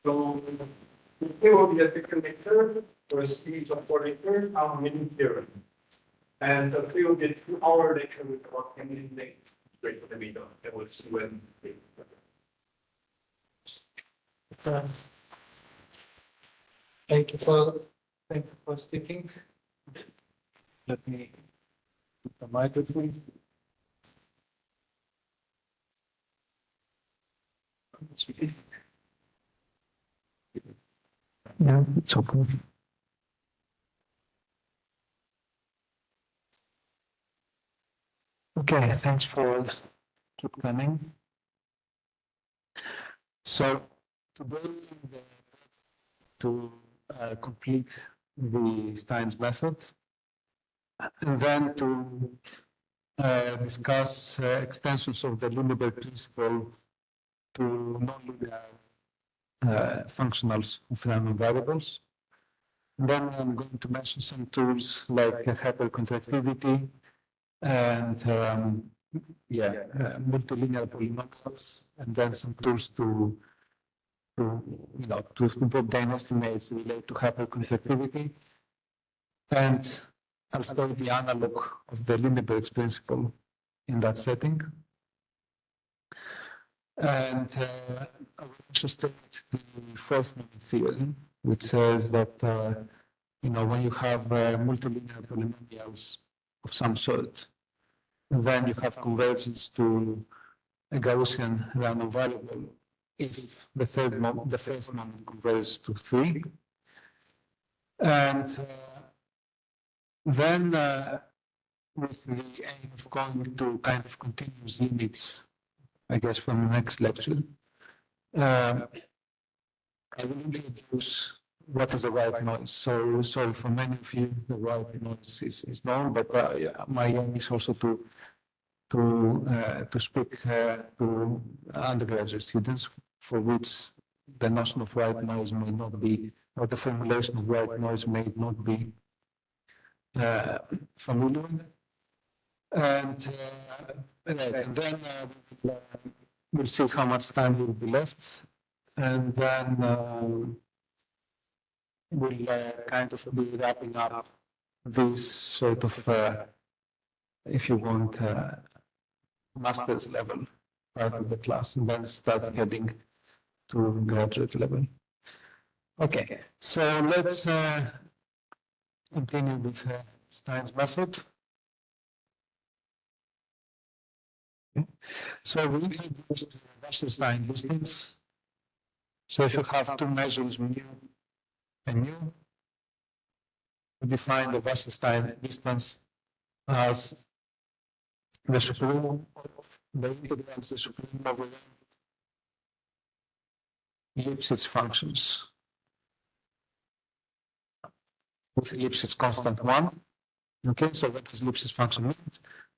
So if you will be a calculator for a speed of 4 liters, how many theorem? And the field will be 2-hour lecture with about 10 minutes late. Straight to the video. And we'll see when. Thank you for sticking. Let me put the microphone. Yeah, it's okay. Okay, thanks for keep coming. So today to complete the Stein's method, and then to discuss extensions of the Lindeberg principle to nonlinear functionals of random variables. And then I'm going to mention some tools like hypercontractivity and multilinear polynomials, and then some tools to obtain estimates related to hypercontractivity. And I'll study the analog of the Lindeberg's principle in that setting. And I will also state the fourth limit theorem, which says that when you have multilinear polynomials of some sort, then you have convergence to a Gaussian random variable if the first moment converges to 3. And then with the aim of going to kind of continuous limits, I guess from the next lecture, I will introduce what is a white noise. So sorry for many of you, the white noise is known, but my aim is also to speak to undergraduate students for which the notion of white noise may not be, or the formulation of white noise may not be familiar. And then we'll see how much time will be left, and then we'll kind of be wrapping up this sort of, if you want, master's level part of the class, and then start heading to graduate level. Okay, so let's continue with Stein's method. So we introduced the Wasserstein distance. So if you have two measures, mu and nu, we define the Wasserstein distance as the supreme of the integrals, the supreme over Lipschitz functions with Lipschitz constant 1. Okay, so what does Lipschitz function mean?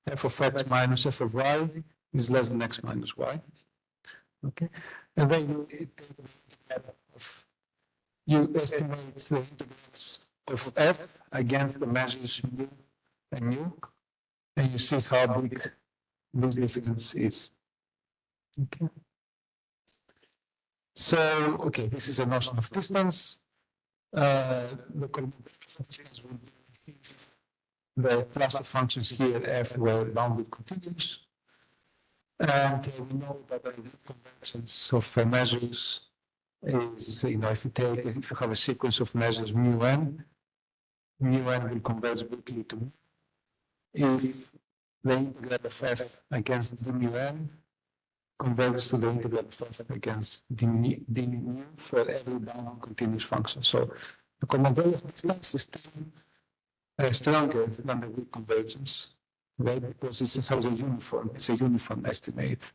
F of x minus f of y is less than x minus y. Okay, and then you estimate the integrals of f against the measures mu and nu, and you see how big this difference is. Okay. So, okay, this is a notion of distance. The combination of distance will be the cluster functions here f were bounded continuous, and we know that the convergence of measures is, if you have a sequence of measures mu n will converge weakly to mu if the integral of f against d mu n converges to the integral of f against d mu for every bounded continuous function. So the common of distance is still stronger than the weak convergence, right? Because it has it's a uniform estimate.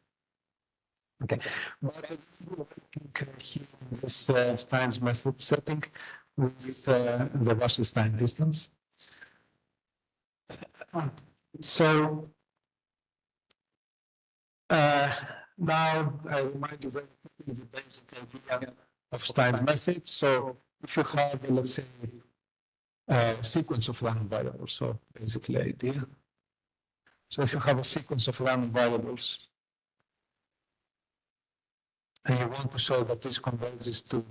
Okay, but I think here in this Stein's method setting with the Wasserstein distance. So now I remind you very quickly the basic idea of Stein's method. So if you have, let's say, sequence of random variables, so basically idea. So if you have a sequence of random variables, and you want to show that this converges to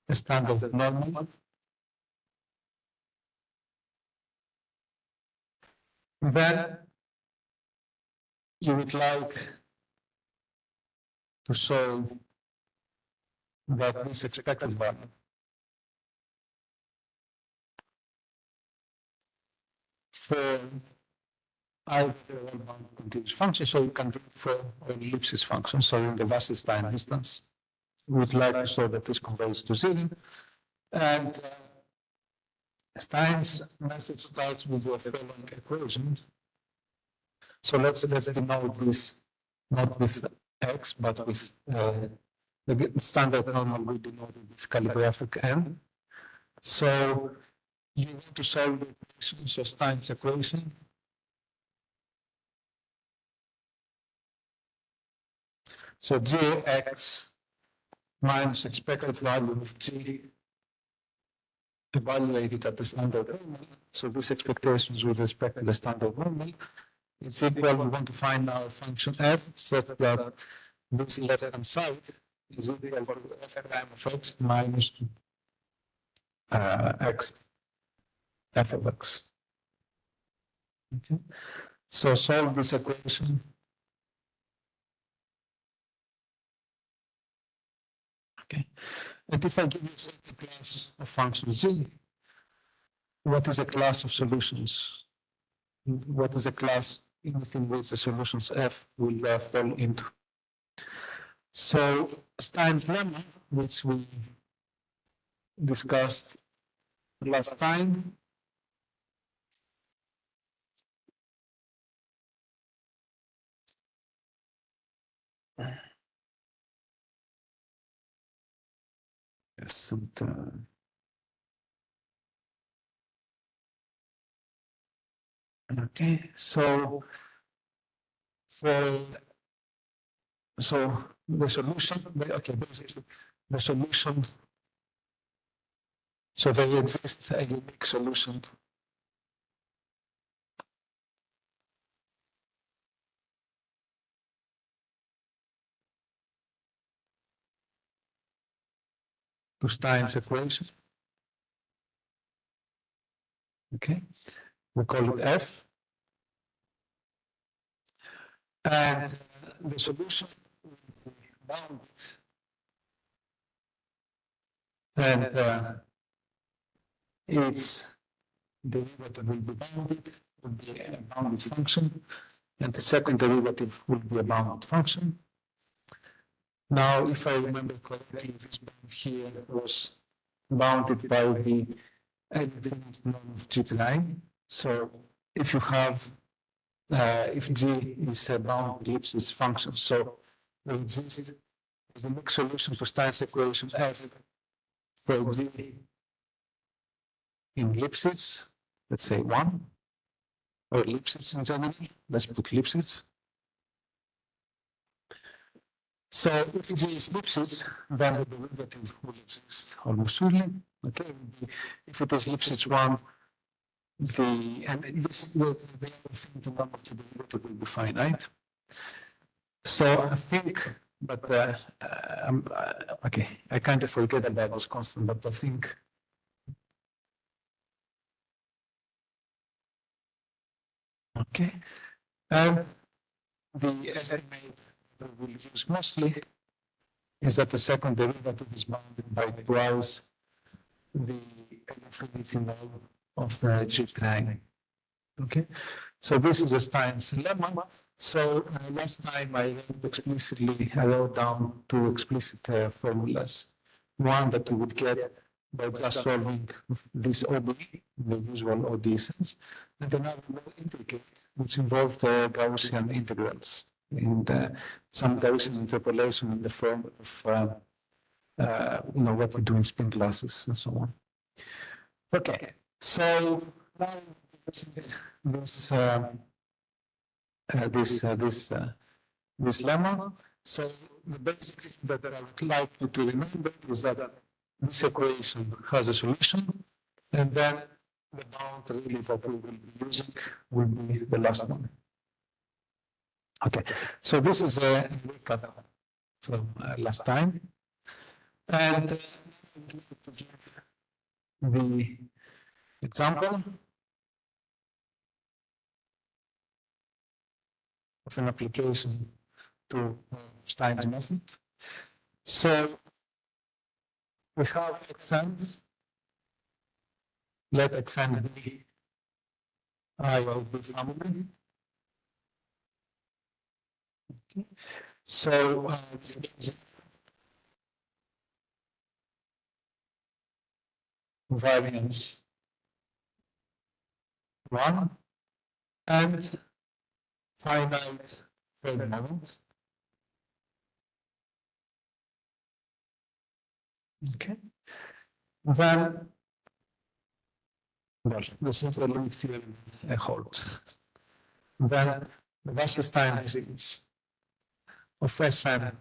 a standard normal, then you would like to show that this expected value for either well-bounded continuous function, so you can do it for an ellipsis function. So in the Wasserstein instance, we would like to show that this converges to zero. And Stein's method starts with the following equation. So let's denote this not with x, but with the standard normal we denoted with calligraphic n. So you want to solve the equation, so Stein's equation. So Gx minus expected value of G evaluated at the standard normal. So these expectations with respect to the standard normal is equal. We want to find our function f such that this left-hand side is equal to f prime of x minus x f of x. Okay. So solve this equation. Okay. And if I give you a certain class of functions G, what is a class of solutions? What is a class within which the solutions F will fall into? So Stein's lemma, which we discussed last time, yes, okay, so the solution, okay, basically the solution, so there exists a unique solution to Stein's equation. Okay, we call it F. And the solution will be bounded. And its derivative will be bounded, will be a bounded function, and the second derivative will be a bounded function. Now, if I remember correctly, this bound here was bounded by the infinite norm of G prime. So if you have, if G is a bounded ellipsis function, so there exists a unique solution to Stein's equation F for G in ellipses, let's say 1, or ellipses in general, let's put ellipses. So if G is ellipses, then the derivative will exist almost surely. Okay, if it is ellipses 1, the infinite norm of the derivative will be finite. So I think, but okay, I kind of forget about this constant, but I think okay, and the estimate that we'll use mostly is that the second derivative is bounded by twice the infinity norm of G prime. Okay, so this is a Stein's lemma. So last time I wrote down two explicit formulas. One that you would get by just solving this ODE, the usual ODE sense, and another more intricate, which involved Gaussian integrals and some Gaussian interpolation in the form of what we do in spin classes and so on. Okay, so now this lemma. So the basic thing that I would like you to remember is that this equation has a solution, and then the bound really that we will be using will be the last one. Okay, so this is a recap from last time. And the example of an application to Stein's method. So we have xn, let xn be I of the family. Okay. So variance 1 and finite third moment. Okay. Then, well, this is the limit theorem holds. Then the Wasserstein distance of Sn,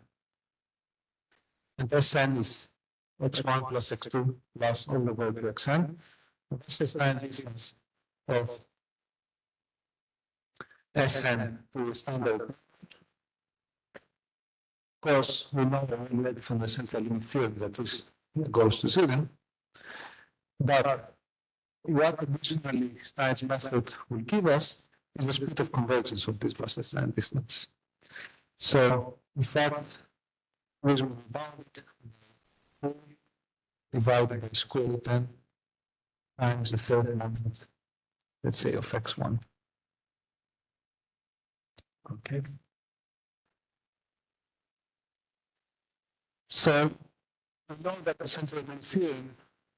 and Sn is x1 plus x2 plus all the way to xn. The Wasserstein distance of Sn to standard. Of course, we know already from the central limit theorem that this goes to 0. But what additionally Stein's method will give us is the speed of convergence of this Wasserstein distance. So, in fact, this will be bounded divided by square root n times the third moment, let's say, of x1. Okay. So, we know that the central limit theorem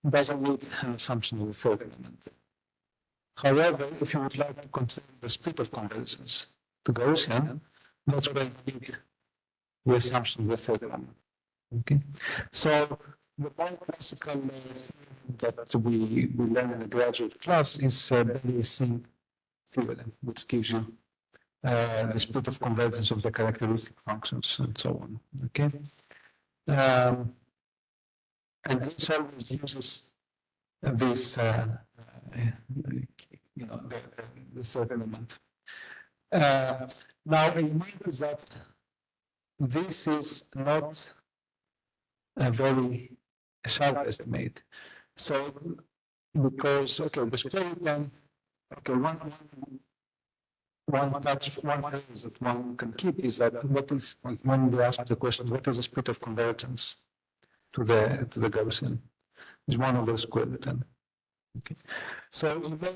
doesn't need an assumption of the third element. However, if you would like to control the speed of convergence to Gaussian, that's where you need the assumption of the third element. Okay. So the more classical theorem that we learn in the graduate class is Bayesian theorem, which gives you the speed of convergence of the characteristic functions and so on. Okay. And this always uses this, the third element. Now, remind is that this is not a very sharp estimate. So, because, okay, the square root n, okay, one phrase that one can keep is that what is, when they ask the question, what is the speed of convergence to the Gaussian? Is one over square root n. Okay. So in that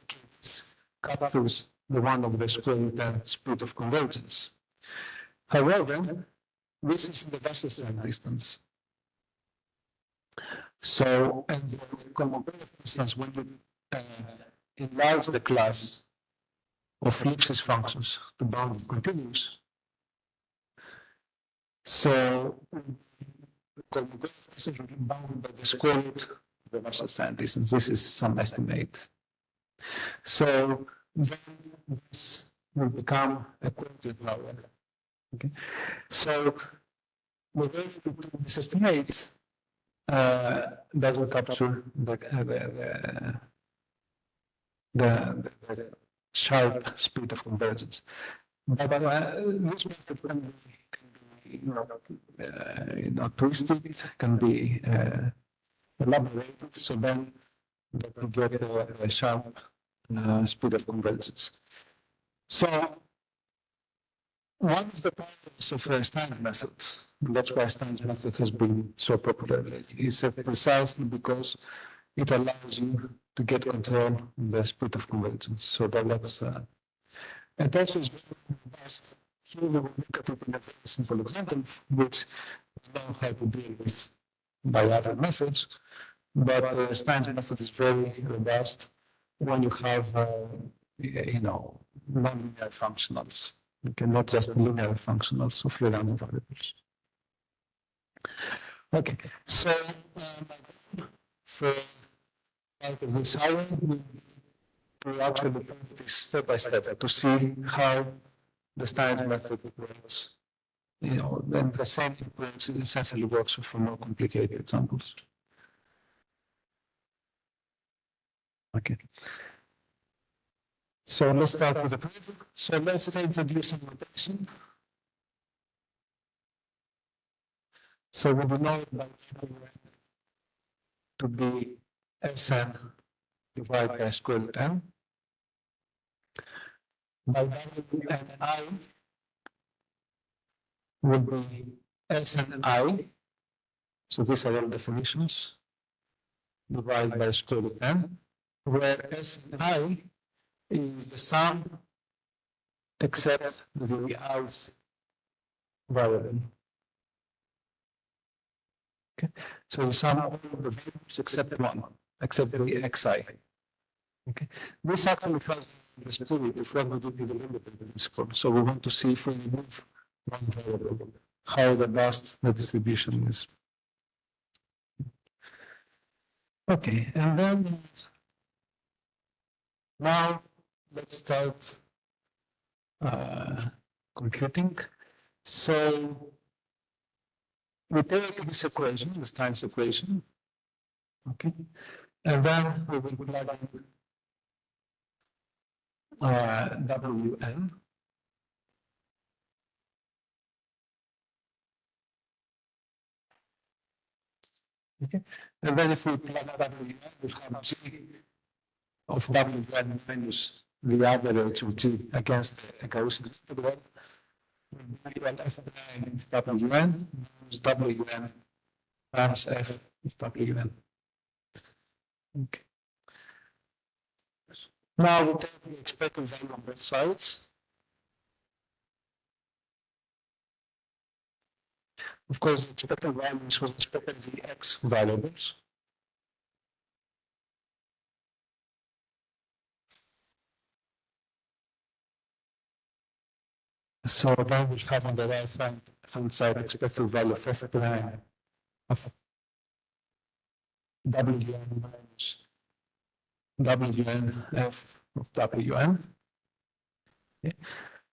case, captures the one over the square root n speed of convergence. However, this is the Wasserstein distance. So, and the commutative distance, when you enlarge the class of Lipschitz functions to bounded continuous, so the commutative distance will be bounded by the square root of the Wasserstein distance. This is some estimate. So then this will become a quadrant power. Okay. So we're going to do this estimate that will capture the sharp speed of convergence. But this method can be twisted, can be elaborated, so then that will get a sharp speed of convergence. So one of the problems of Stein's method, and that's why Stein's method has been so popular lately, is precisely because it allows you to get control of the speed of convergence. So that's and also is very robust. Here we will look at it in a very simple example, which we know how to deal with by other methods, but Stein's method is very robust when you have non-linear functionals. Okay, not just linear functionals of your random variables. Okay, so for part of this hour, we actually put this step by step to see how the Stein's method works. And the same approach essentially works for more complicated examples. Okay. So let's start with the proof. So let's introduce some notation. So we denote by to be Sn divided by square root n. By Wn will be Sni. So these are all definitions divided by square root n, where Sni is the sum except the ith variable. Okay, so you sum all the values except one, except the xi. Okay, this actually has the spirit of what we did with the Lindeberg principle. So we want to see if we remove one variable, how robust the distribution is. Okay, and then now let's start computing. So we take this equation, the Stein's equation, okay, and then we will plug in Wn. Okay, and then if we plug Wn, we'll have G of Wn minus the average of G against the Gaussian interval. F9 of Wn minus Wn times F of Wn. Okay. Now we take the expected value on both sides. Of course, the expected values was expected as the x variables. So then we have on the right hand side expected value of f prime of Wn minus Wn f of Wn. Okay.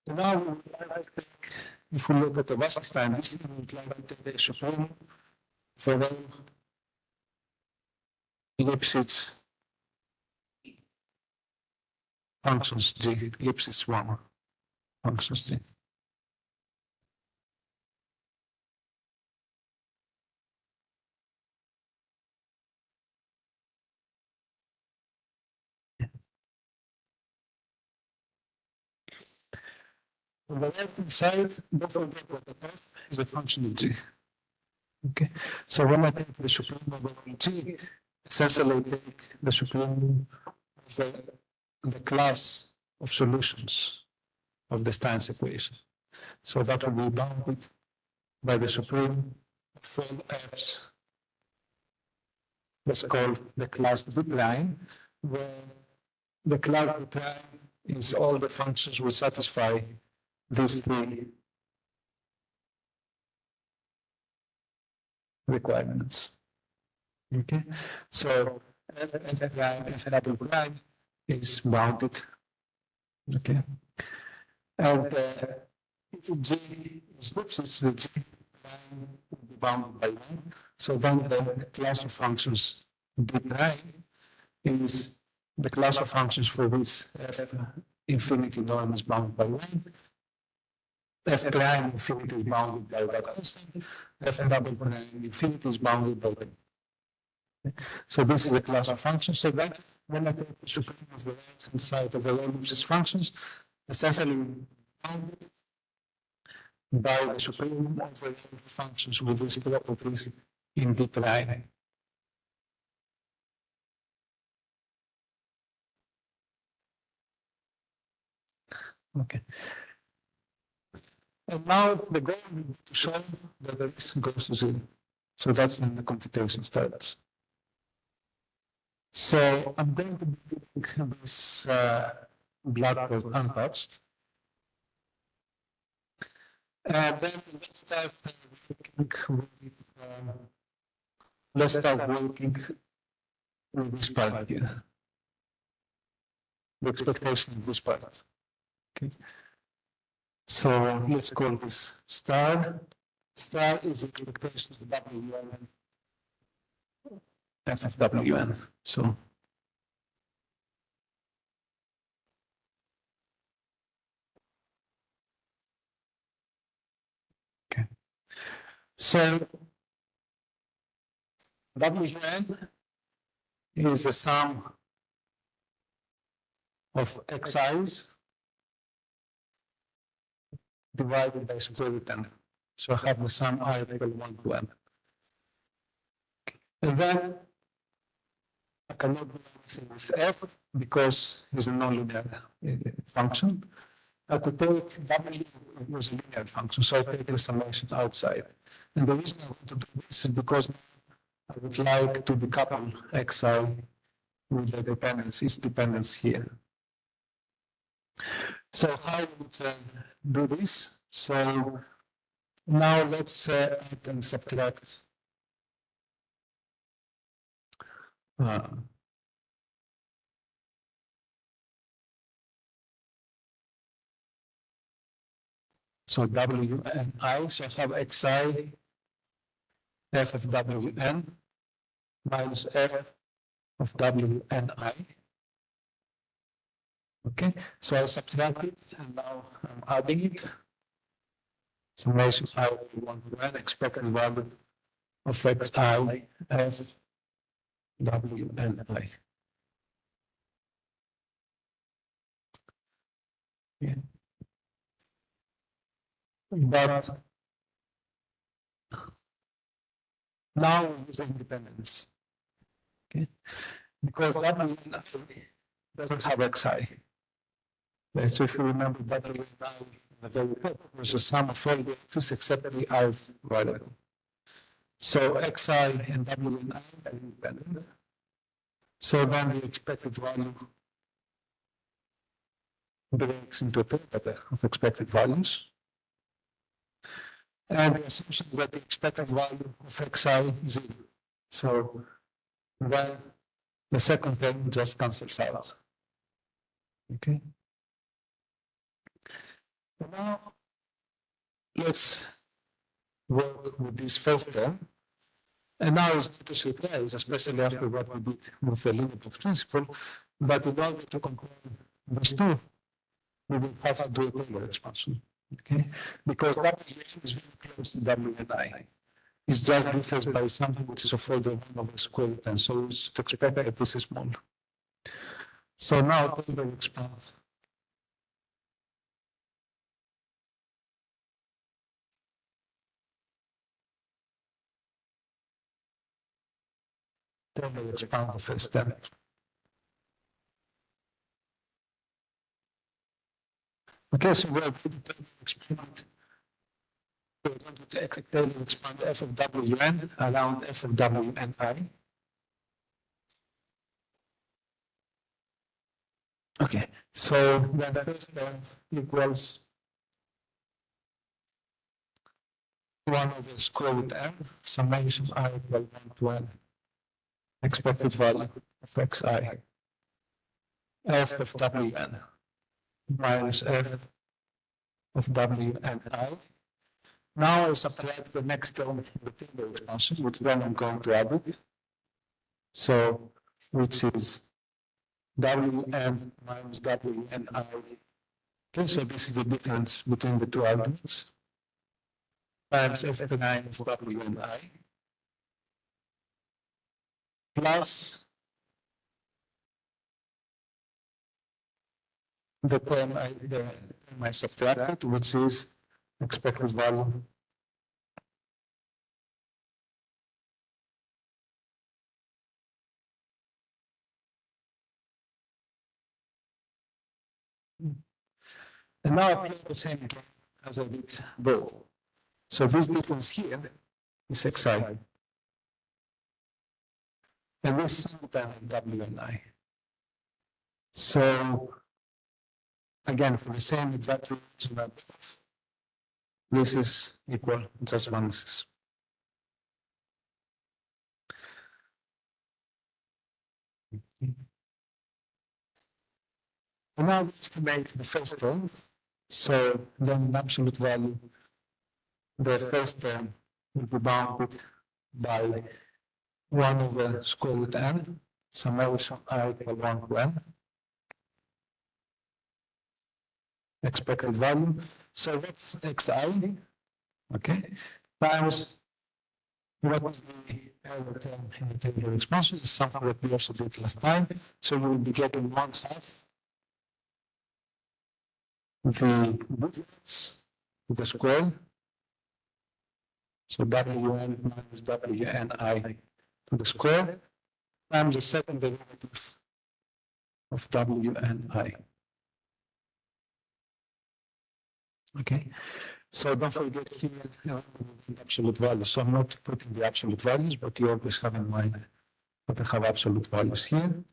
Now we would like to take, if we look at the Wasserstein, this we would like to take the supreme for all Lipschitz functions G, Lipschitz 1 functions G. On the right-hand side, don't forget that the f is a function of G. Okay, so when I take the supreme over G, essentially take the supreme of the class of solutions of the Stein's equation. So that will be bounded by the supreme of all f's. Let's call the class D prime, where the class D prime is all the functions which satisfy these three requirements. Okay, so f prime, f double prime is bounded. Okay, and if G is Lipschitz, the G prime will be bounded by 1. So then the class of functions D prime is the class of functions for which f infinity norm is bounded by 1. F prime infinity is bounded by that constant. F double prime infinity is bounded by 1. So this is a class of functions. So that when I take the supreme of the right-hand side of the Lipschitz functions, essentially bounded by the supreme of the functions with these properties in D prime. Okay. And now the goal is to show that this goes to 0. So that's when the computation starts. So I'm going to be doing this blackboard untouched. And then let's start working with this part here. The expectation of this part. Okay. So let's call this star. Star is the expectation of Wn, f of Wn. So okay. So Wn is the sum of xi's divided by square root n. So I have the sum I equal 1 to n. And then I cannot do anything with f because it's a nonlinear function. I could take w was a linear function, so I take the summation outside. And the reason I want to do this is because I would like to decouple xi with the dependence, its dependence here. So how would do this? So now let's add and subtract so w and I, so I have xi f of wn minus f of wn I. Okay, so I subtract it and now I'm adding it. Summation I will 1 to n, expected value of xi f wn I. Yeah. But now we use independence. Okay, because wn doesn't have xi. Right? So if you remember wn the very top was the sum of all the x's except the ith variable. So xi and wn are independent. So then the expected value breaks into a pair of expected values. And the assumption is that the expected value of xi is 0. So then the second term just cancels out. Okay. And now let's work with this first term. And now it's not a surprise, especially after what we did with the limit of principle, but in order to compare these two, we will have to do a Taylor expansion. Okay? Because wn is very close to wn. It just differs by something which is of order 1 over square root n. So it's expect that this is small. So now Taylor expands. Taylor expand the first term. Okay, so we're going to expand. We're going to Taylor expand f of wn around f of wn I. Okay, so then the first term equals 1 over square root n, summation I equal 1 to n, expected value of xi, f of wn minus f of wn I. Now I subtract the next term in the Taylor expansion, which then I'm going to add it. So, which is wn minus wn I. Okay, so this is the difference between the two arguments. Times f9 of wn I. Plus the term I subtracted, which is expected value and now I apply the same again as I did both. So this difference here is xi. And this is time wn I. So again, for the same exact reason above, this is equal just one axis. And now we estimate the first term. So then in absolute value, the first term will be bounded by 1 over square root n, summation I equal 1 to n. Expected value. So that's xi, okay, times what is the error term in the table of expansion is something that we also did last time. So you will be getting 1/2 the difference to the square. So Wn minus Wn(i) to the square times the second derivative of Wn(i). Okay, so don't forget here the absolute values. So I'm not putting the absolute values, but you always have in mind that I have absolute values here.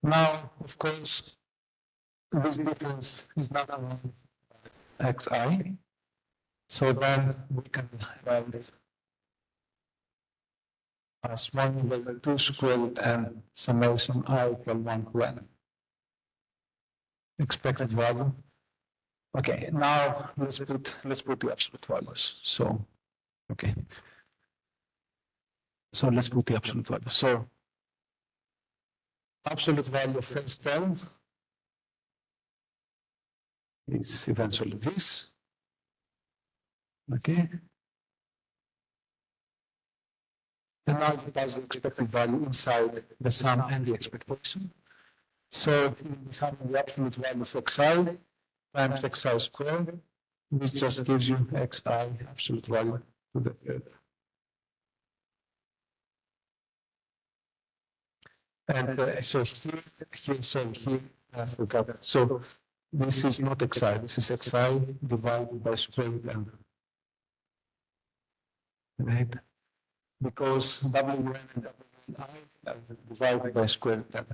Now, of course, this difference is not only xi, so then we can write it as 1/2 squared root n summation I equal 1 to n. Expected value. Okay, now let's put the absolute values. So, okay. So let's put the absolute value. So absolute value of first term is eventually this. Okay. And now you pass the expected value inside the sum and the expectation. So we have the absolute value of xi times xi squared, which just gives you xi absolute value to the third. And so here, I forgot. So this is not xi, this is xi divided by square root n. Right? Because Wn and Wi are divided by square root n.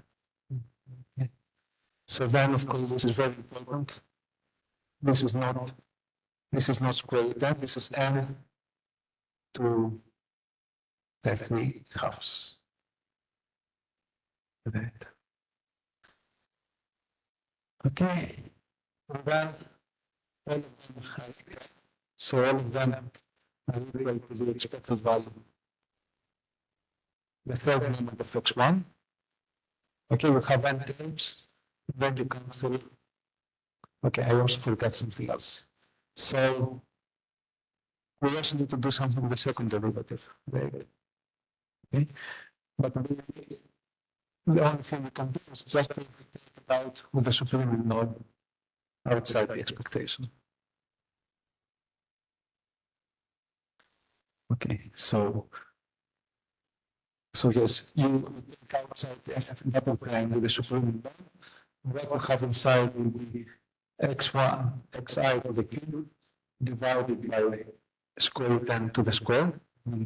Okay. So then, of course, this is very important. This is not square root n, this is n to the 3/2. Right. Okay. And then all of them are equal. So all of them are equal to the expected value. The third moment of x1. Okay, we have n terms. Then you cancel. Okay, I also forgot something else. So we also need to do something with the second derivative. Right? Okay. But the only thing we can do is just take it out with the supreme node outside the expectation. Okay, so yes, you take outside the f double prime with the supreme node. What we have inside will be x1, xi to the cube divided by square root n to the square,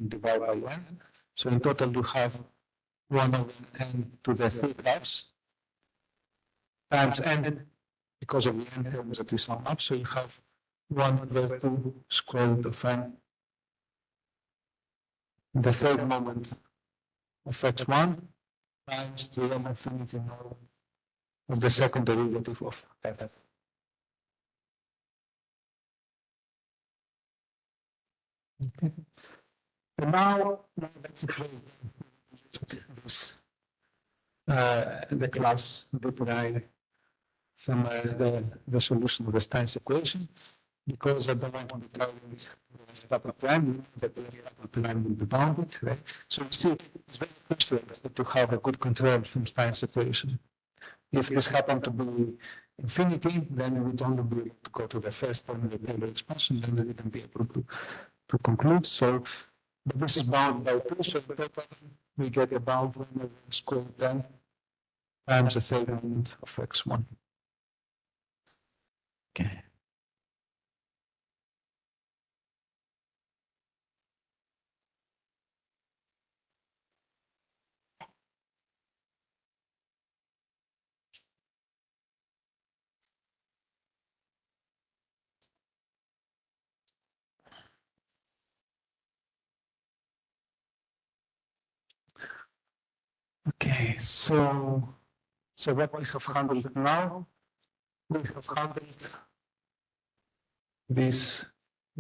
divided by n. So in total you have 1/n to the 3/2 times n because of the n terms that we sum up. So you have 1/2 square root of n, the third moment of x1 times the n infinity node of the second derivative of f. Okay. And now let's explain this the class derive from the solution of the Stein's equation, because I don't want to be carrying the double prime, that the double prime will be bounded, right? So you see, it's very crucial that you have a good control from Stein's equation. If this happened to be infinity, then we would only be able to go to the first term of the Taylor expansion, then we wouldn't be able to conclude. So but this is bounded by 2, so we get about 1/2 square root n times the third element of x1. Okay. Okay, so what we have handled now, we have handled this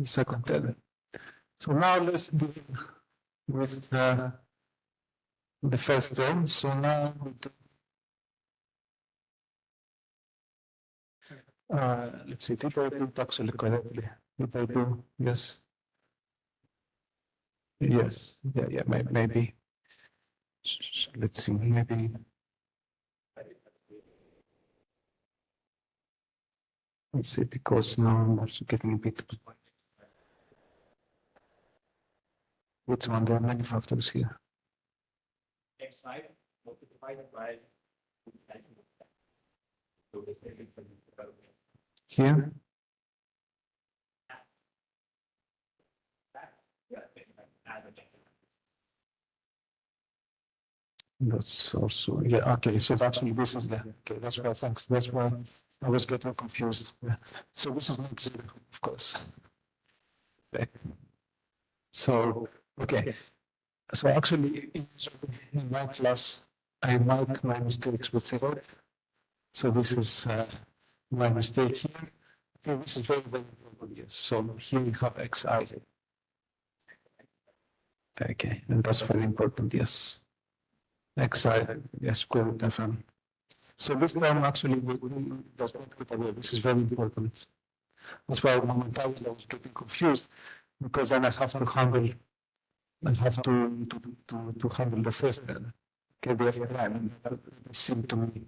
second term. So now let's deal with the first term. So now we do, let's see, did I do it actually correctly? Did I do, yes. Yes, yeah, maybe. Let's see, maybe. Let's see, because now I'm also getting a bit. Which one? There are many factors here. Xi multiplied by Here? That's also, yeah, okay, so actually this is the, okay, that's why, thanks, that's why I was getting confused. Yeah. So this is not zero, of course. Okay. So, okay, so actually in my class, I mark my mistakes with zero. So this is my mistake here. Okay, this is very, very important, yes. So here we have xi. Okay, and that's very important, yes. Xi, yes, square root fm. So this term actually does not get away. This is very important. That's why momentarily I was getting confused, because then I have to handle, to handle the first term. Okay, the f prime. It seemed to me.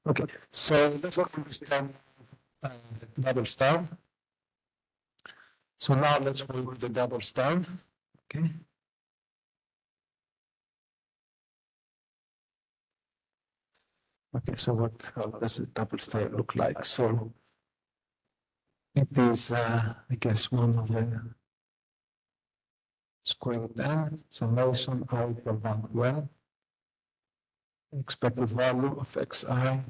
Okay, so let's work on this term double star. So now let's work with the double star. Okay. Okay, so how does a double star look like? So it is, I guess, one of the square root n summation I equal 1 to n, expected value of xi wn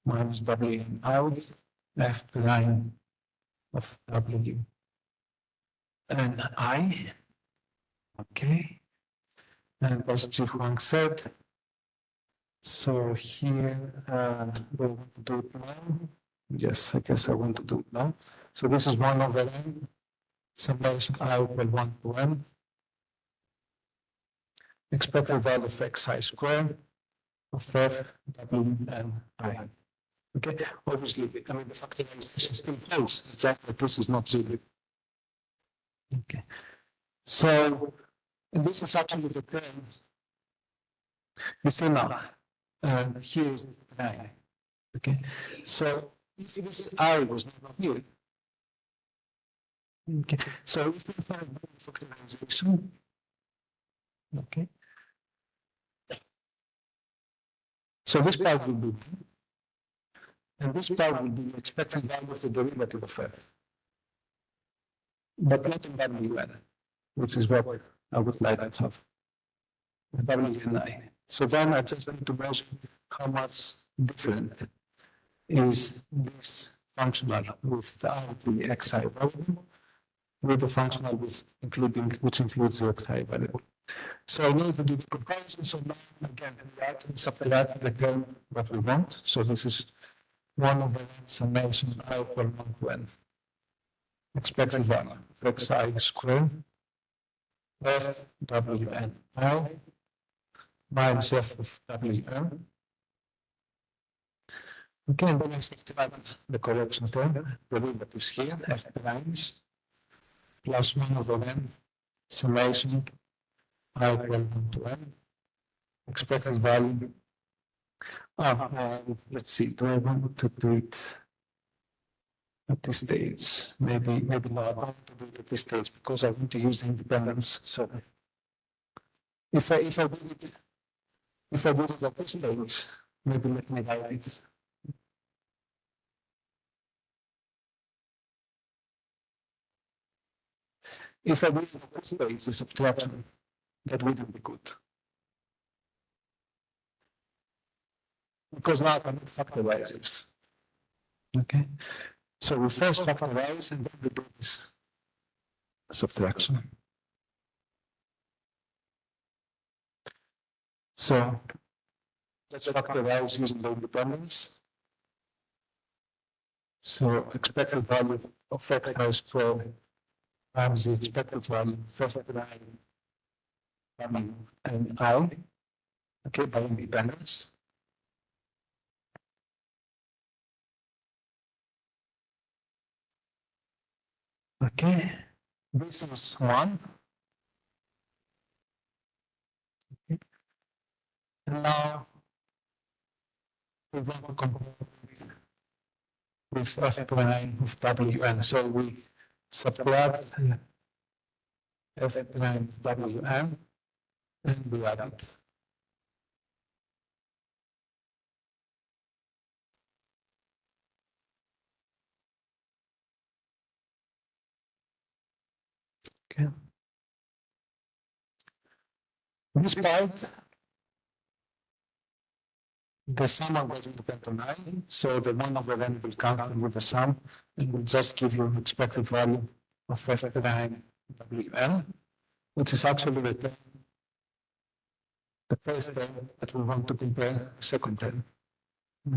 minus wn out f prime of w and I. Okay, and as Jhih-Huang said, so here we want to do it now. Yes, I guess I want to do it now. So this is 1 over n summation I equal 1 to n, expected value of xi squared of f, w, and I. Okay, obviously, I mean, the factorization still holds, it's just that this is not zero. Okay, so and this is actually the term. You see now, here is I. Okay, so if this I was not here, okay, so if we find factorization, okay, so this part will be, and this part will be the expected value of the derivative of f, but not in wn, which is what I would like to have. WNI. So then I just need to measure how much different is this functional without the xi variable with the functional which includes the xi variable. So I need to do the comparison. So now again, we add and subtract the term that we want. So this is 1 over n summation I equal 1 to n. Expected value of xi squared f wn l minus f of wn. Okay, and then I subtract the correction term, derivatives here, f primes, plus 1 over n summation I equal 1 to n, expected value. Let's see, do I want to do it at this stage? Maybe not. I want to do it at this stage because I want to use the independence. So if I do it at this stage, maybe let me write it. If I do it at this stage, the subtraction, that wouldn't be good. Because now I cannot factorize this. Okay? So we first factorize and then we do this subtraction. So let's factorize using the independence. So expected value of x squared times the expected value of f prime and I, okay, by independence. Okay, This is 1. Okay. And now we want to compare with f prime of Wn. So we subtract f prime Wn and we add it. Okay. This part, the sum doesn't depend on I, so the one over n will cancel with the sum and will just give you an expected value of f prime Wn, which is actually the first term that we want to compare the second term.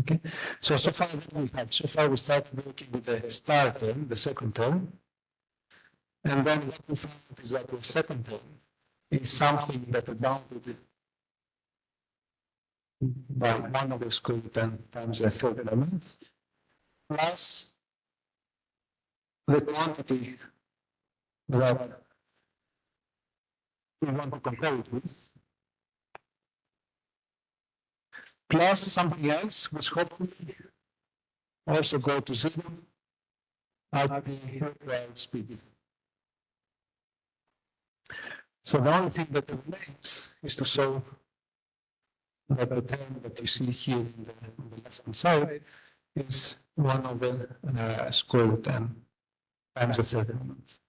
Okay, so far what we have, so far we start working with the star term, the second term, and then what we find is that the second term is something that is bounded by 1 over square root n times the third element, plus the quantity that we want to compare it with, plus something else, which hopefully also go to 0 at the required speed. So the only thing that remains is to show that the term that you see here on the left-hand side is 1 over square root n times the third element.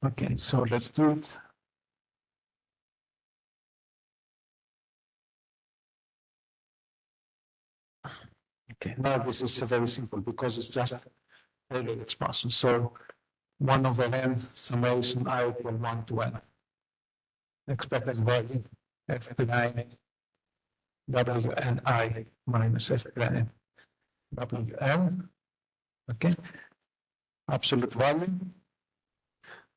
Okay, so let's do it. Okay, now this is very simple because it's just Taylor expansion. So 1 over n summation I equal 1 to n. Expected value f prime Wn minus f prime Wn. Okay, absolute value.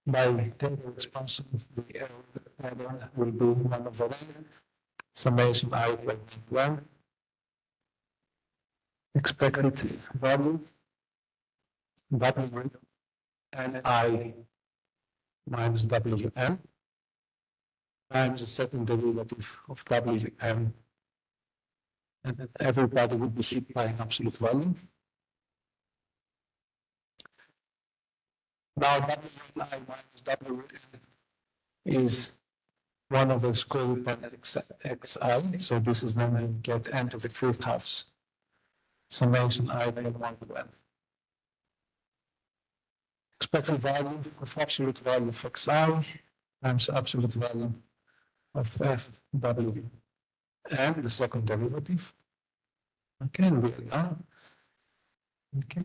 By Taylor expansion, the error will be 1 over n summation I equal 1 to n. Expected value W n I minus Wn times the second derivative of Wn, and everybody will be hit by an absolute value. Now Wn minus Wn is 1 over square root n xi, so this is when we get n to the 3 halves. Summation I equal 1 to n. Expected value of absolute value of xi times absolute value of fw and the second derivative. Okay, and we are done. Okay,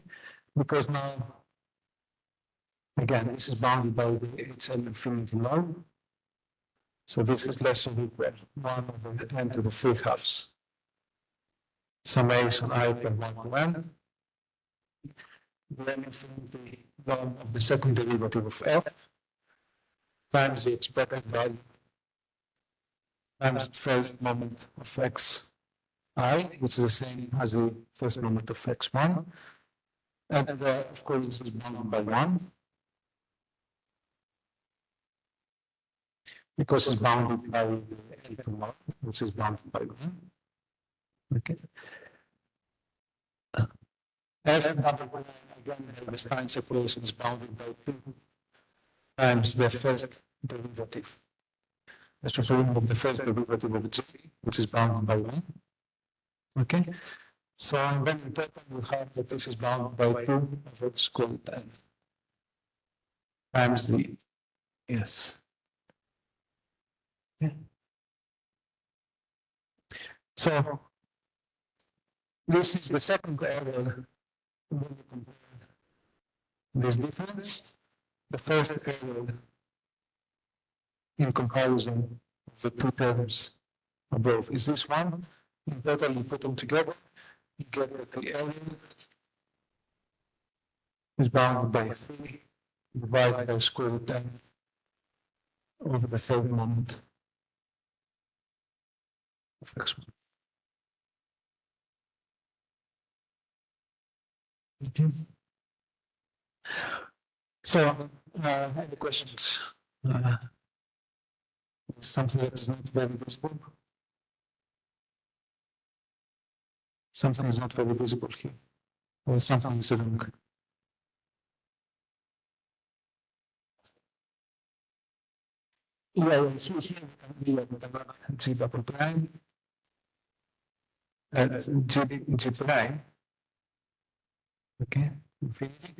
because now, again, this is bounded by the HL infinity law. So this is less than or equal 1 over n to the 3 halves. Summation I equal 1 to n. Then infinity norm of the second derivative of f times the expected value times the first moment of xi, which is the same as the first moment of x1. And of course, this is bounded by 1 because it's bounded by the L1, which is bounded by 1. Okay. F double again, the Stein's equation is bounded by 2 times the first derivative. Let's just remove the first derivative of J, which is bounded by 1. Okay. So then in total we have that this is bounded by 2 over square root n times the yes. Okay. So this is the second error. This difference, the first error in comparison of the two terms above is this one. In total, you put them together, you get that the error is bounded by 3 divided by square root n over the third moment. of x1. Okay. So, any questions? Something that is not very visible. Something is not very visible here. Or something is wrong. Yeah, here we have G double prime G prime. Okay, infinity.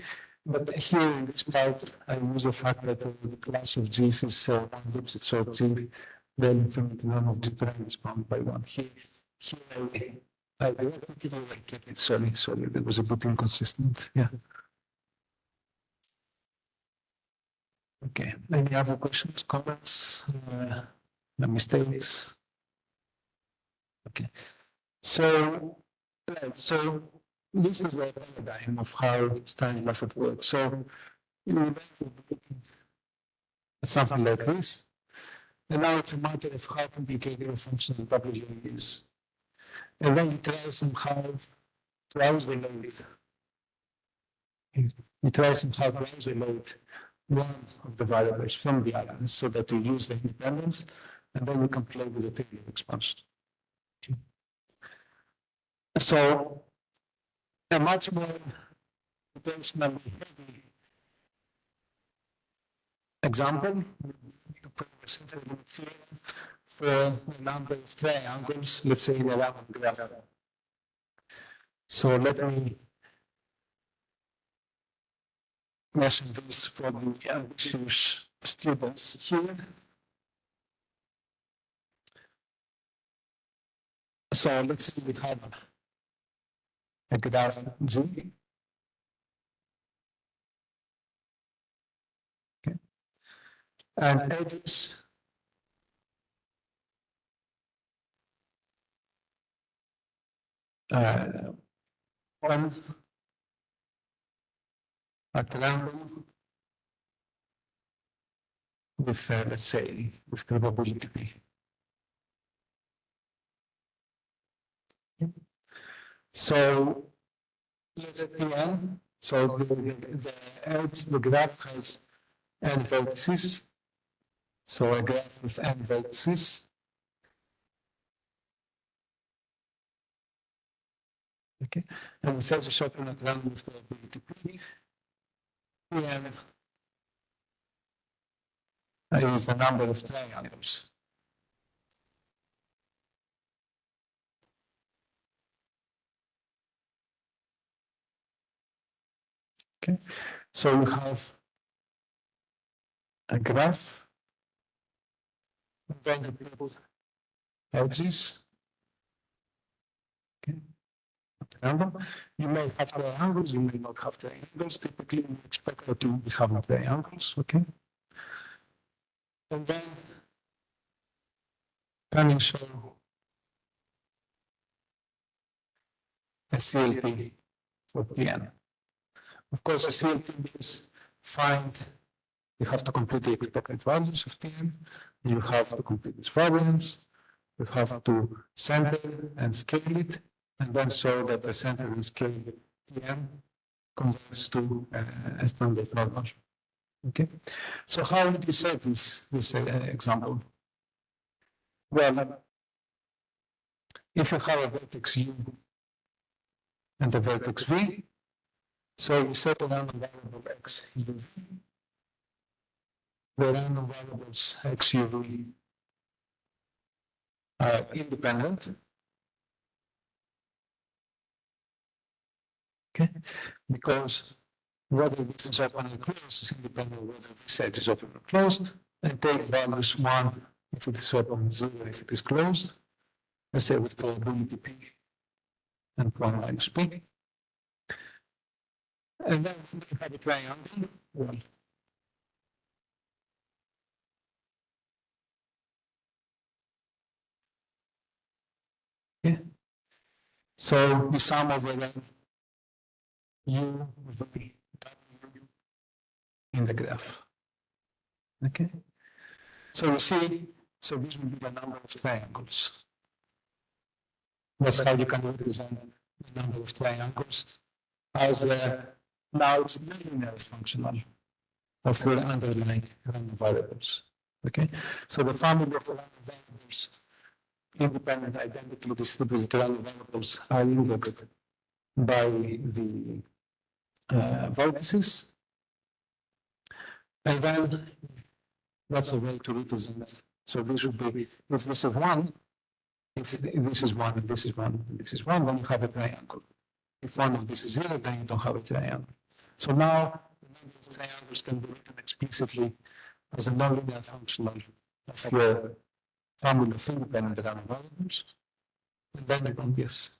But here in this part, I use the fact that the class of G's is 1 ellipse, so G, the infinite norm of G prime is bound by 1. Here I keep it, sorry, there was a bit inconsistent. Yeah. Okay, any other questions, comments, mistakes? Okay, so this is the paradigm of how standard method works. So you something like this, and now it's a matter of how complicated a function W is, and then you try somehow to isolate. You try somehow to isolate one of the variables from the other, so that you use the independence, and then you can play with the theory of expansion. Okay. So a much more potentially heavy example for a number of triangles, let's say in a random graph. So let me mention this for the ambitious students here. So let's say we have a graph G. Okay. And edges one at random with, let's say, with probability P. So let's Pn. So the graph has n vertices. So a graph with n vertices. Okay, and we set the shortcut at random with probability P. Pn is the number of triangles. Okay, so we have a graph, and then you put edges. Okay, random. You may have triangles, you may not have triangles. Typically, we expect that you have no triangles. Okay, and then can you show a CLT for Pn? Of course, a CLT means find, you have to complete the expected values of Tn, you have to complete its variance, you have to center and scale it, and then show that the center and scale Tn converts to a standard normal. Okay, so how would you set this example? Well, if you have a vertex U and a vertex V, so you set a random variable x uv. The random variables x uv are independent. Okay, because whether this is open or closed is independent of whether this set is open or closed, and take values 1 if it is open, 0 if it is closed. Let's say with probability p and 1 minus p. And then we have a triangle. Well, okay. So you sum over then U, V, W in the graph. Okay. So you see, so this will be the number of triangles. That's how you can represent the number of triangles as now it's nonlinear functional of your underlying random variables. Okay, so the family of random variables, independent, identically distributed random variables, are indexed by the vertices, and then that's a way to represent. So this would be, if this is one, if this is one, and this is one, and this is one, then you have a triangle. If one of this is zero, then you don't have a triangle. So now the number of triangles can be written explicitly as a nonlinear functional of your family of independent random variables, and then you can guess.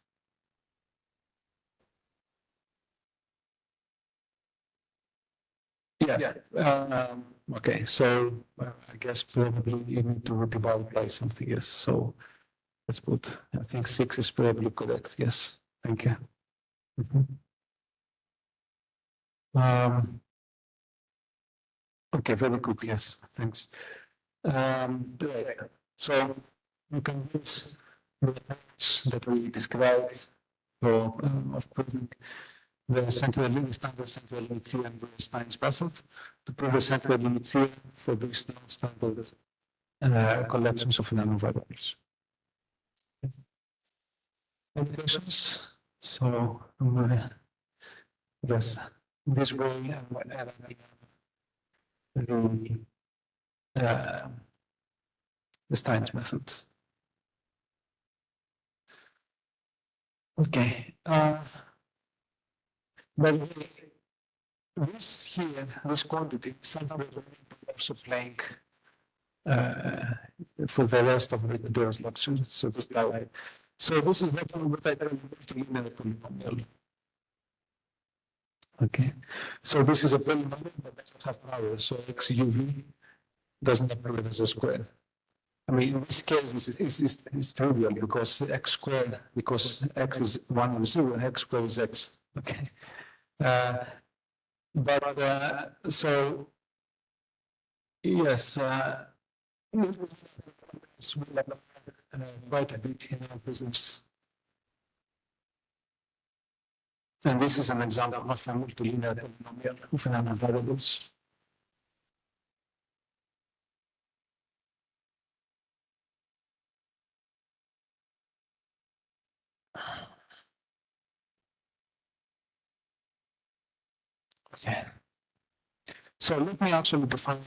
Yeah. Okay. So I guess probably you need to divide by something else. So let's put. I think 6 is probably correct. Yes. Thank you. Okay. Very good. Yes. Thanks. Right. So you can use the approach that we described for of proving the central limit, standard central limit theorem with Stein's method to prove a central limit theorem for these non-standard collections of random variables. Any questions? So yes, this way the Stein's methods. Okay. But this here, this quantity, is something that we are also playing for the rest of the lecture. So this way. So this is what I call multilinear polynomial. Okay. So this is a polynomial that doesn't have powers. So xuv doesn't appear as a square. I mean, in this case, it's trivial because x squared, because x is 1 or 0, and x squared is x. Okay. So yes, we'll quite a bit in our business. And this is an example of a multilinear polynomial of random variables. Okay. So let me actually define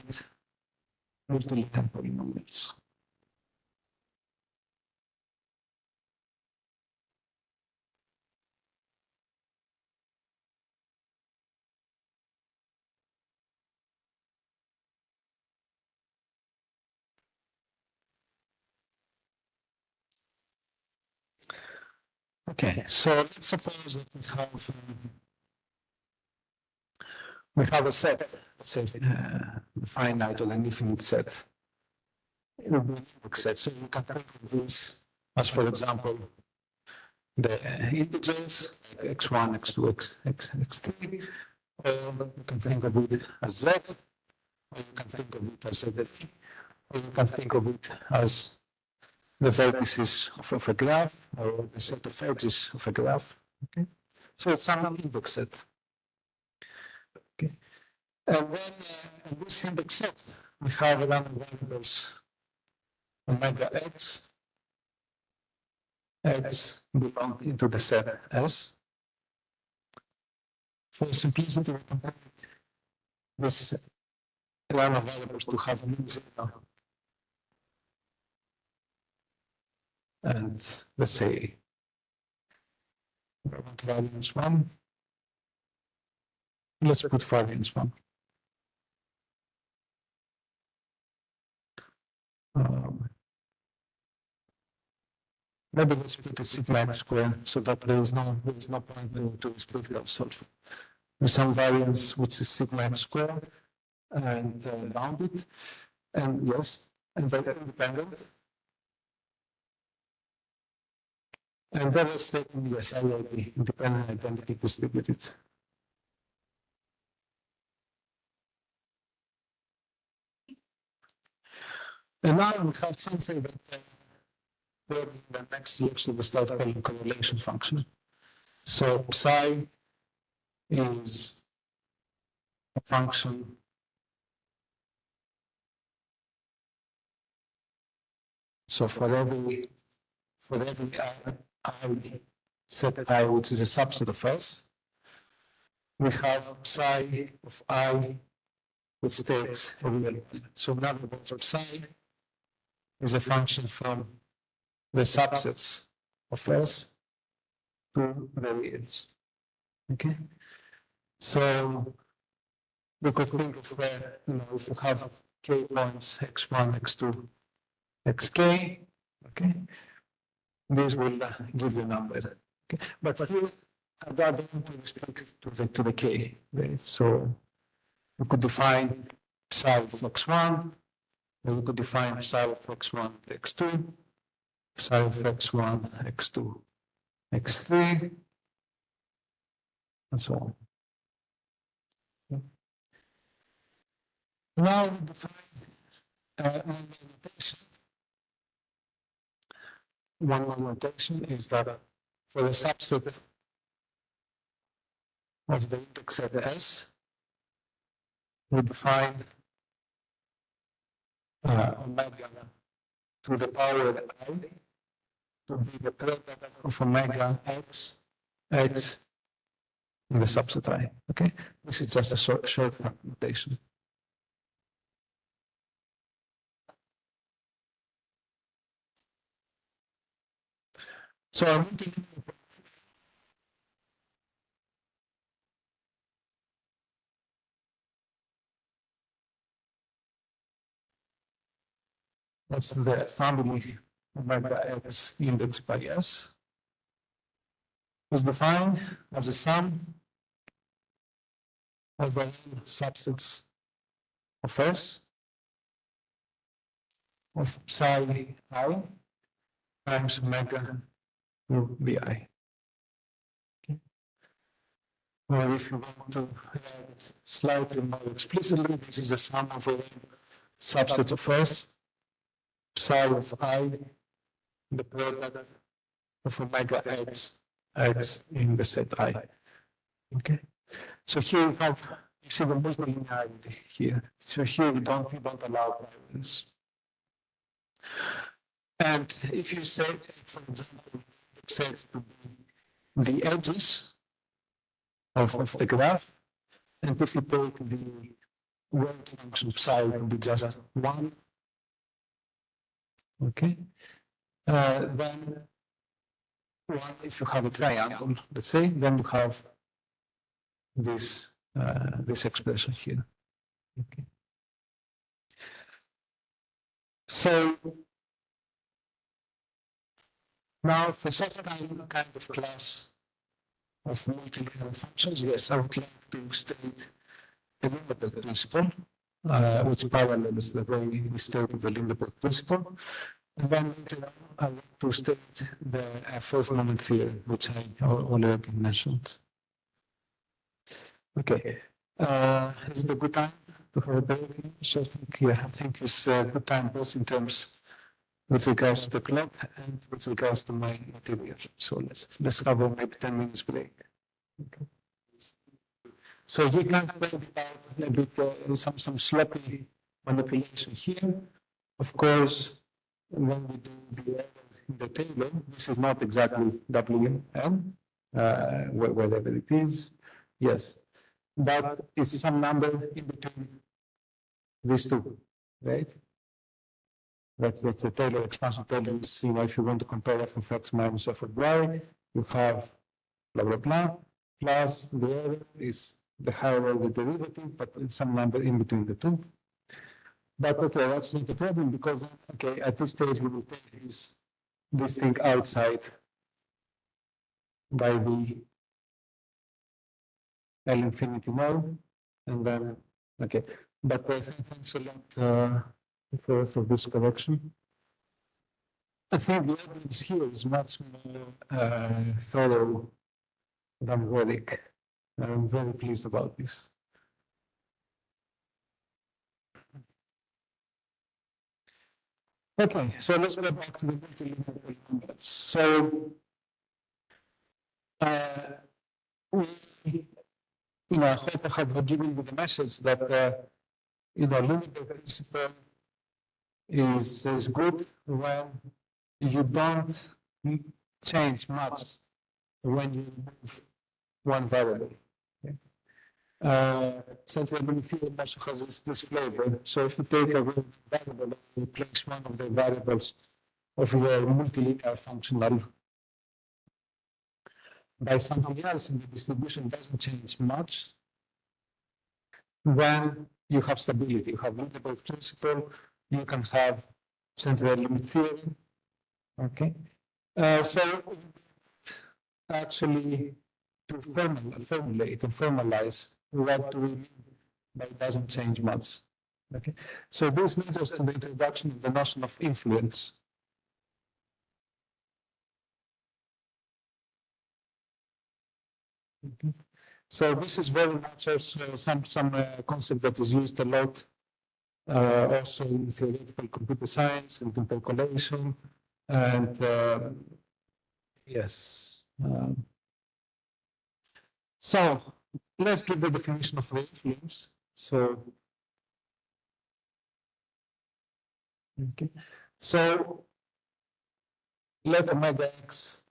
multilinear polynomials. Okay, so let's suppose that we have a set, let's say finite or an infinite set. It will be a set. So you can think of this as, for example, the integers like x1, x2, x3, or you can think of it as z, or you can think of it as z, or you can think of it as the vertices of a graph or the set of edges of a graph. Okay, so it's an index set. Okay, and then in this index set we have random variables omega x. X belong into the set S. For simplicity, we compare this random variables to have mean 0. And let's say variance 1. Let's put variance 1. Maybe let's put a sigma x square so that there is no point to restrict ourselves with some variance which is sigma x square and bounded, and yes, and then independent. And then let's take yes, IID, independent identity distributed. And now we have something that Probably the next lecture we start calling correlation function. So psi is a function so for every I set I, which is a subset of S, we have psi of I, which takes a real one. So in other words, psi is a function from the subsets of S to the reals. Okay? So we could think of where, if you have k points, x1, x2, xk, okay, this will give you a number. Okay? But here, at that point, we stick to the k. Right? So we could define psi of x1, and we could define psi of x1, x2, psi of x1, x2, x3, and so on. Okay. Now we define notation. One more notation is that for the subset of the index set S, we define omega to the power I to be the product of omega x in the subset I. Okay, this is just a short notation. So I'm that's the family omega x indexed by S is defined as a sum of the subsets of S of psi I times omega through bi. Okay. Or if you want to slightly more explicitly, this is the sum of a subset of S, psi of I, the product of omega x in the set I. Okay. So here you see the multilinearity here. So here we don't allow variance. And if you say, for example, set to be the edges of the graph, and if you take the weight function psi to be just 1, okay, then if you have a triangle, let's say, then you have this this expression here. Okay. So now for such a kind of class of multilinear functions, yes, I would like to state a Lindeberg principle, which parallels the way we stated the Lindeberg principle. And then later on, I want to state the fourth moment theorem, which I already mentioned. Okay. Is it a good time to have a break? So I think it's a good time both in terms with regards to the clock and with regards to my material. So let's have a maybe 10 minutes break. Okay. So you can play a bit some sloppy manipulation here. Of course, when we do the error in the table, this is not exactly WM, whatever it is. Yes, but it's some number in between these two, right? That's the Taylor expansion. Taylor is, if you want to compare f of x minus f of y, you have blah, blah, blah, plus the error is the higher order derivative, but it's some number in between the two. But okay, that's not the problem because, okay, at this stage we will take this thing outside by the L infinity mode, and then, okay. But thanks a lot for this correction. I think the evidence here is much more thorough than Warwick. I'm very pleased about this. Okay, so let's go back to the multilinear numbers. So, I hope I have given you the message that, Lindeberg principle is good when you don't change much when you remove one variable. Okay? Central limit theorem also has this flavor. So if you take a variable and you replace one of the variables of your multilinear functional by something else and the distribution doesn't change much, then you have stability. You have Lindeberg principle, you can have central limit theorem. Okay. So actually to formulate and formalize what do we mean by it doesn't change much. Okay. So this leads us to the introduction of the notion of influence. Okay. So this is very much also some concept that is used a lot also in theoretical computer science and interpolation. And yes. So let's give the definition of the influence. So, okay. So let omega x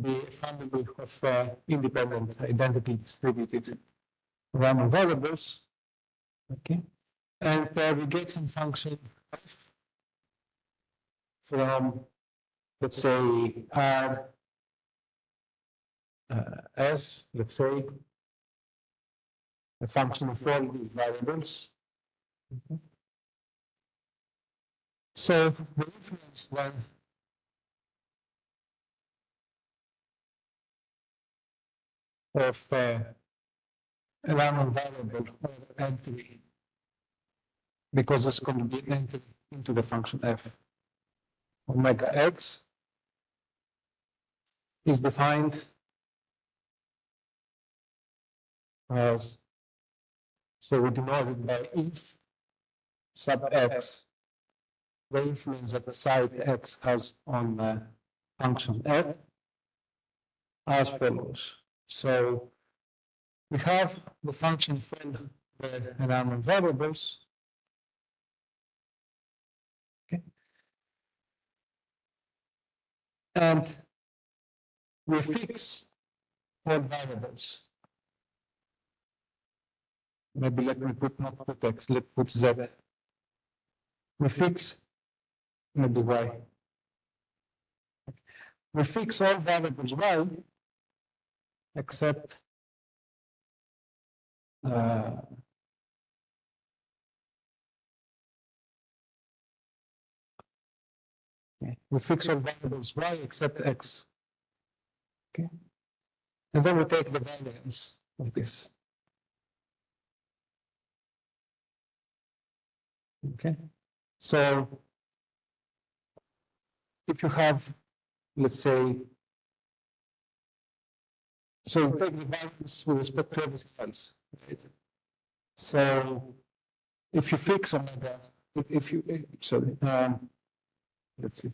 be a family of independent, identically distributed random variables. Okay. And we get some function f from, let's say, R S, let's say, a function of all these variables. Okay. So the influence then of a random variable or entry, because it's going to be an entry into the function f omega x, is defined as, so we denote it by if sub x, the influence that the site x has on function f, as follows. So we have the function filled with random variables. Okay. And we fix all variables. Maybe let me put not put x, let's put z. We fix maybe y. We fix all variables y except we fix all variables y except x. Okay. And then we take the variance of this. Okay. So if you have, let's say, so you take the variance with respect to everything else, right? So if you fix omega, if you, sorry, let's see.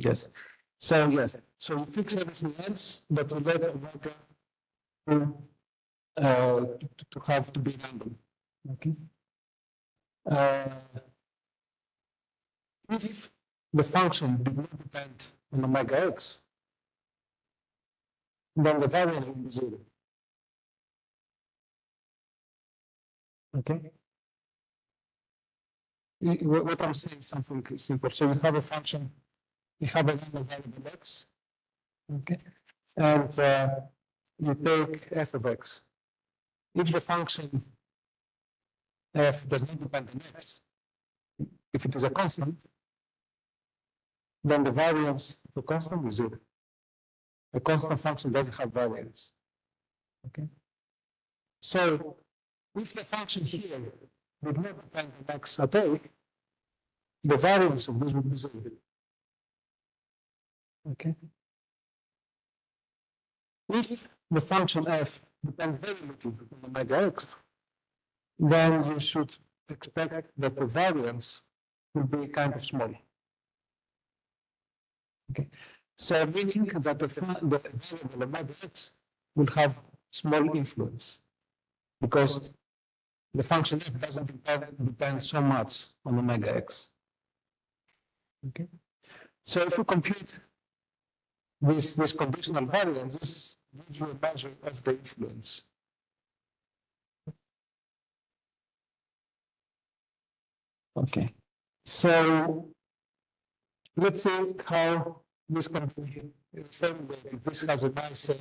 Yes. So yes. So you fix everything else, but you let omega to have to be random. Okay. If the function did not depend on omega x, then the variance will be 0. Okay. What I'm saying is something simple. So you have a function, you have a random variable x, okay, and you take f of x. If the function f does not depend on x, if it is a constant, then the variance of the constant is 0. A constant function doesn't have variance. Okay. So If the function here did not depend on x at all, the variance of this would be 0. Okay. If the function f depends very little on omega x, then you should expect that the variance will be kind of small. Okay. So meaning that the variable omega x will have small influence because the function f doesn't depend so much on omega x. Okay. So if we compute this conditional variance, this gives you a measure of the influence. Okay. So let's see how this can be formulated. This has a nice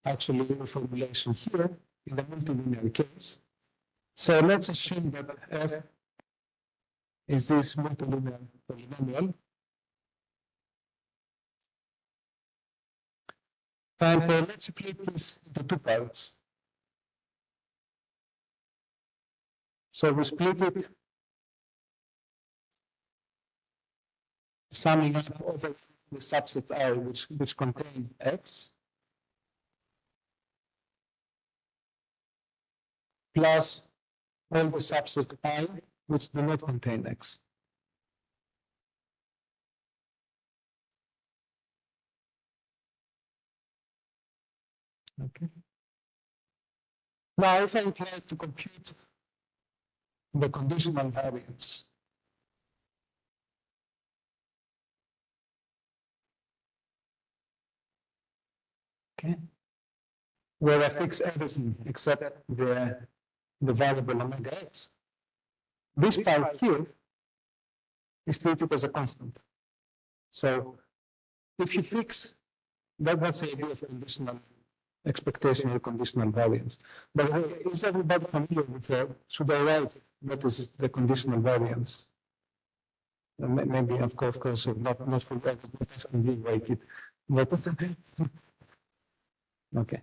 actually formulation here in the multilinear case. So let's assume that f is this multilinear polynomial. And let's split this into two parts. So we split it summing up over the subset I which contain x plus all the subset I which do not contain x. Okay. Now if I try to compute the conditional variance, okay, where I fix everything except the variable omega x, this part here is treated as a constant. So if you fix that's the idea of conditional expectation or conditional variance. But is everybody familiar with should I write what is the conditional variance? Maybe, of course, not for everybody can be write it. But, okay.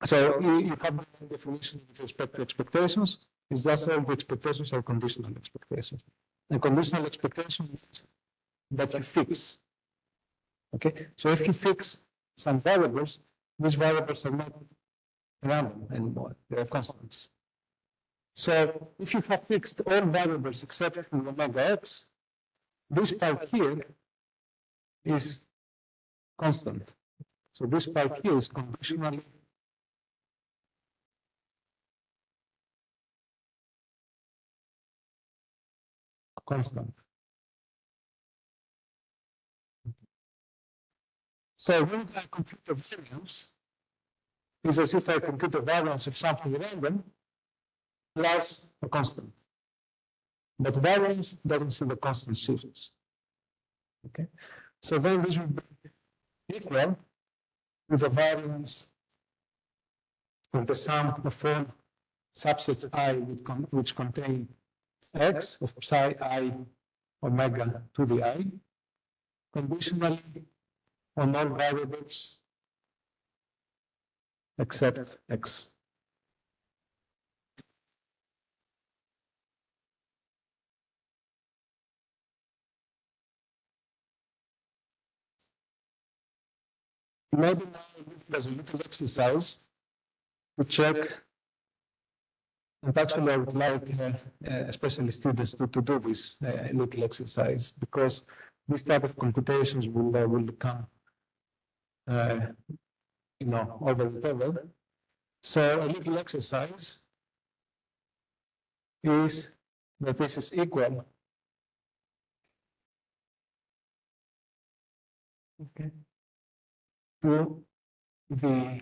So you have the definition with respect to expectations. Is that all the expectations are conditional expectations? And conditional expectation means that you fix. Okay, so if you fix some variables, these variables are not random anymore, they are constants. So if you have fixed all variables except omega x, this part here is constant. So this part here is conditionally constant. So when I compute the variance, it's as if I compute the variance of something random plus a constant. But variance doesn't see the constant shifts. Okay? So then this will be equal to the variance of the sum of all subsets I which contain x of psi I omega to the I, conditionally on all variables except x. Maybe now there's a little exercise to check, and actually I would like especially students to do this little exercise because this type of computations will come over and over. So a little exercise is that this is equal to the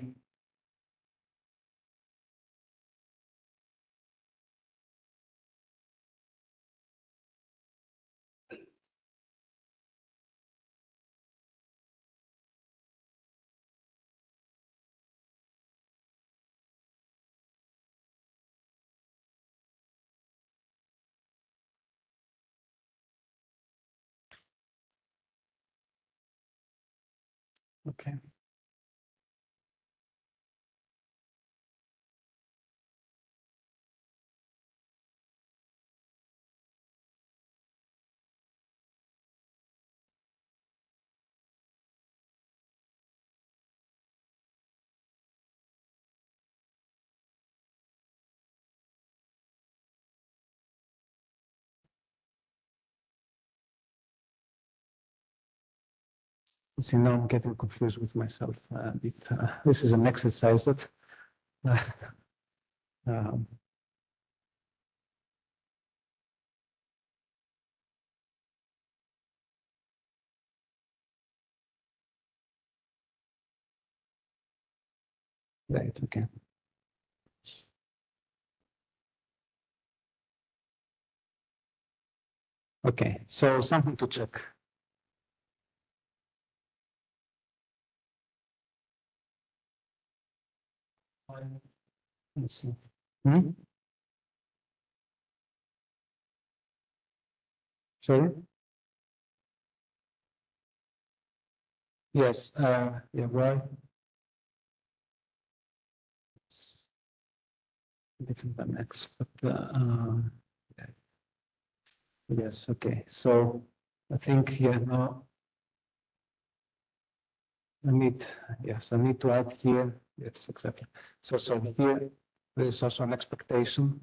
okay. See, now I'm getting confused with myself a bit. This is an exercise that um, right, okay. Okay, so something to check. Let's see. Hmm? Sorry? Yes, yeah, why? It's different than X, but yes, okay. So I think, yeah, now I need, yes, I need to add here. Yes, exactly. So here there is also an expectation.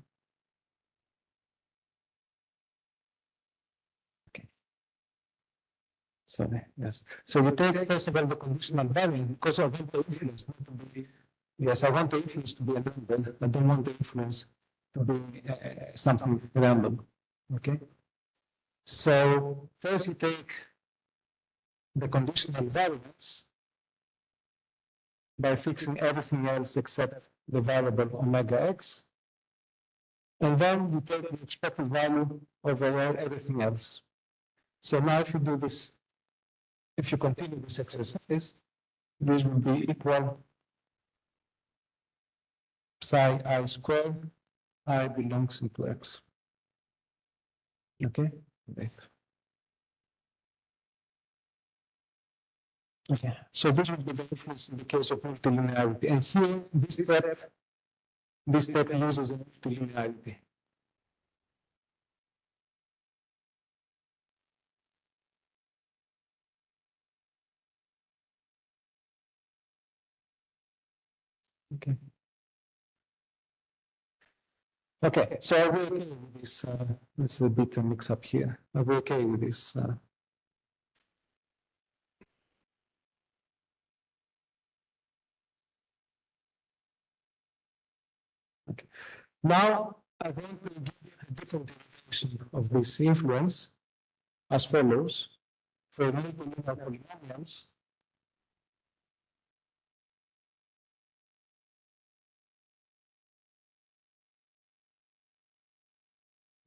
Okay. So yes. So you take first of all the conditional value because I want the influence not to be. Yes, I want the influence to be a number. I don't want the influence to be something random. Okay. So first you take the conditional variance by fixing everything else except the variable omega x. And then you take the expected value over everything else. So now if you do this, if you continue this exercise, this will be equal psi I squared, I belongs into x. Okay? Right. Okay, so this will be the difference in the case of multilinearity. And here, this step uses a multilinearity. Okay. Okay, so are we okay with this? It's a bit of mix up here. Are we okay with this? Okay. Now, I want to give a different definition of this influence as follows. For multilinear polynomials,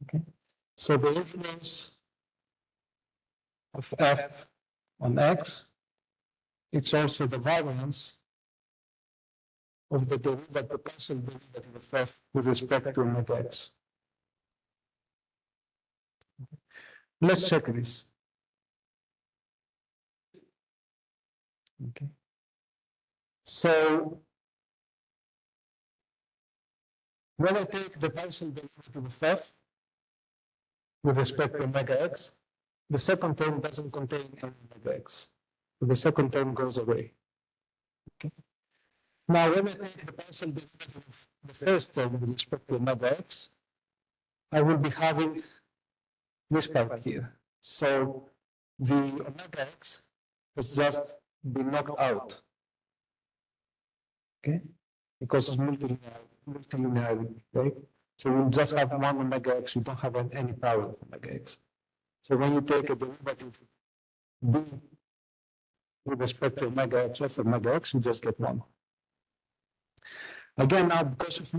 okay. So the influence of f on x, it's also the variance of the derivative, the partial derivative of f with respect to omega x. Let's check this. Okay. So when I take the partial derivative of f with respect to omega x, the second term doesn't contain any omega x. So the second term goes away. Okay. Now, when I take the partial derivative of the first term with respect to omega x, I will be having this part here. So the omega x has just been knocked out. Okay? Because it's multilinear, right? So you just have one omega x, you don't have any power of omega x. So when you take a derivative b with respect to omega x of omega x, you just get one. Again, now because of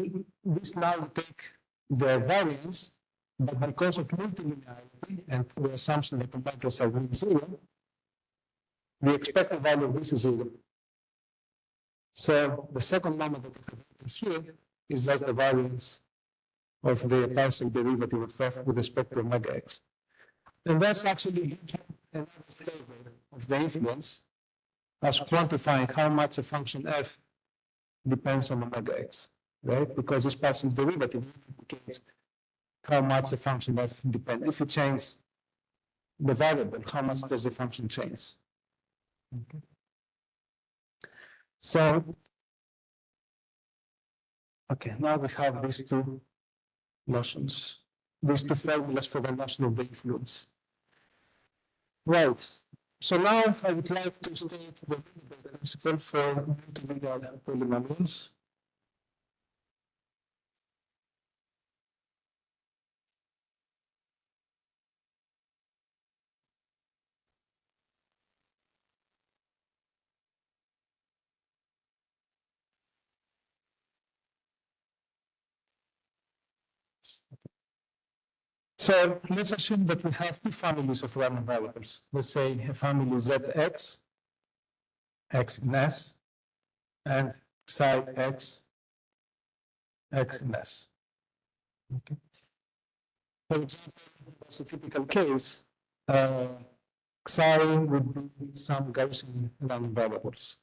this, now we take the variance, but because of multilinearity and the assumption that omegas are really zero, the expected value of this is zero. So the second number that we have here is just the variance of the partial derivative of f with respect to omega x. And that's actually another flavor of the influence as quantifying how much a function f depends on omega x, right? Because this partial derivative indicates how much a function f depends. If you change the variable, how much does the function change? Okay. So, okay, now we have these two notions, these two formulas for the notion of the influence. Right. So now I would like to state the Lindeberg principle for multilinear polynomials. So let's assume that we have two families of random variables. Let's say a family Zx, x in S, and psi x, x in S. Okay. For example, that's a typical case. Psi would be some Gaussian random variables.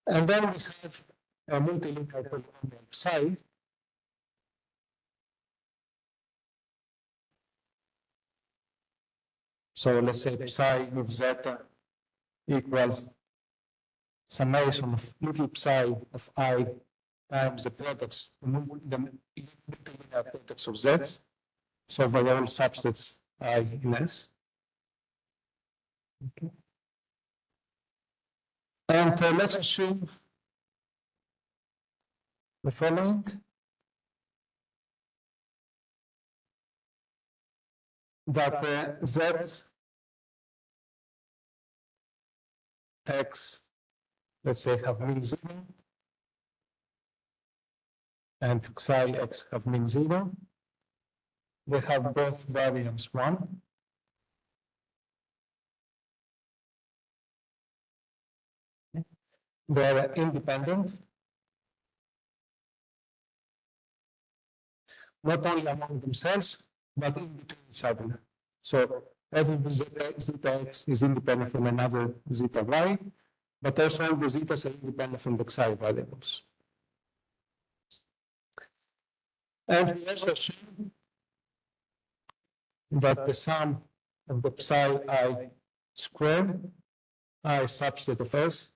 And then we have a multilinear polynomial psi. So let's say psi of zeta equals summation of little psi of I times the products, the multilinear products of z's. So over all subsets I in S. Okay. And let's assume the following. That z x, let's say, have mean 0, and psi x have mean 0. They have both variance 1. They are independent, not only among themselves, but in between each other. So every zeta x is independent from another zeta y, but also all the zetas are independent from the psi variables. And we also assume that the sum of the psi I squared, I subset of S,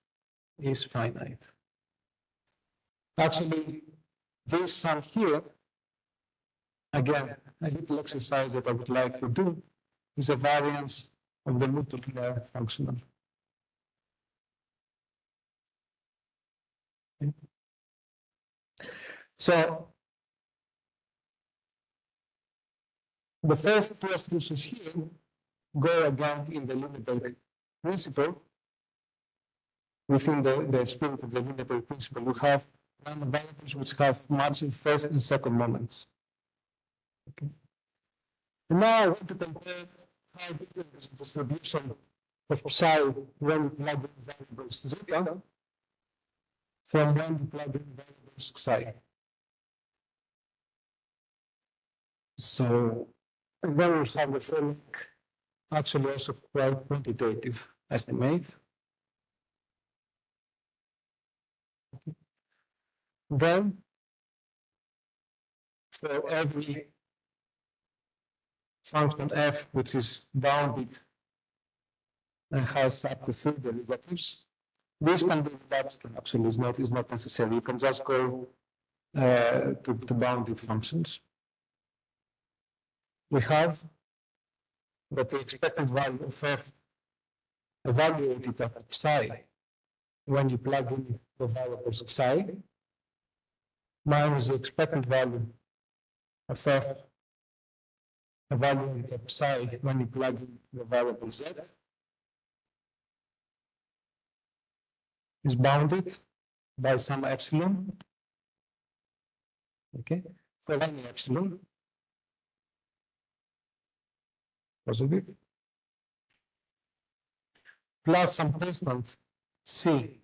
is finite. Actually, this sum here, again, a little exercise that I would like to do, is a variance of the multilinear functional. Okay. So the first two solutions here go again in the Lindeberg principle. Within the spirit of the Lindeberg principle, we have random variables which have matching first and second moments. Okay. And now I want to compare how different is the distribution of psi when we plug in variables zeta from when we plug in variables psi. So, and then we have the following, actually also quite quantitative estimate. Okay. Then, for every function f which is bounded and has up to 3 derivatives, this can be relaxed actually, is not necessary. You can just go to bounded functions. We have that the expected value of f evaluated at psi when you plug in the variables psi minus the expected value of f evaluated at psi when you plug in the variable z is bounded by some epsilon, okay, for any epsilon, positive, plus some constant c,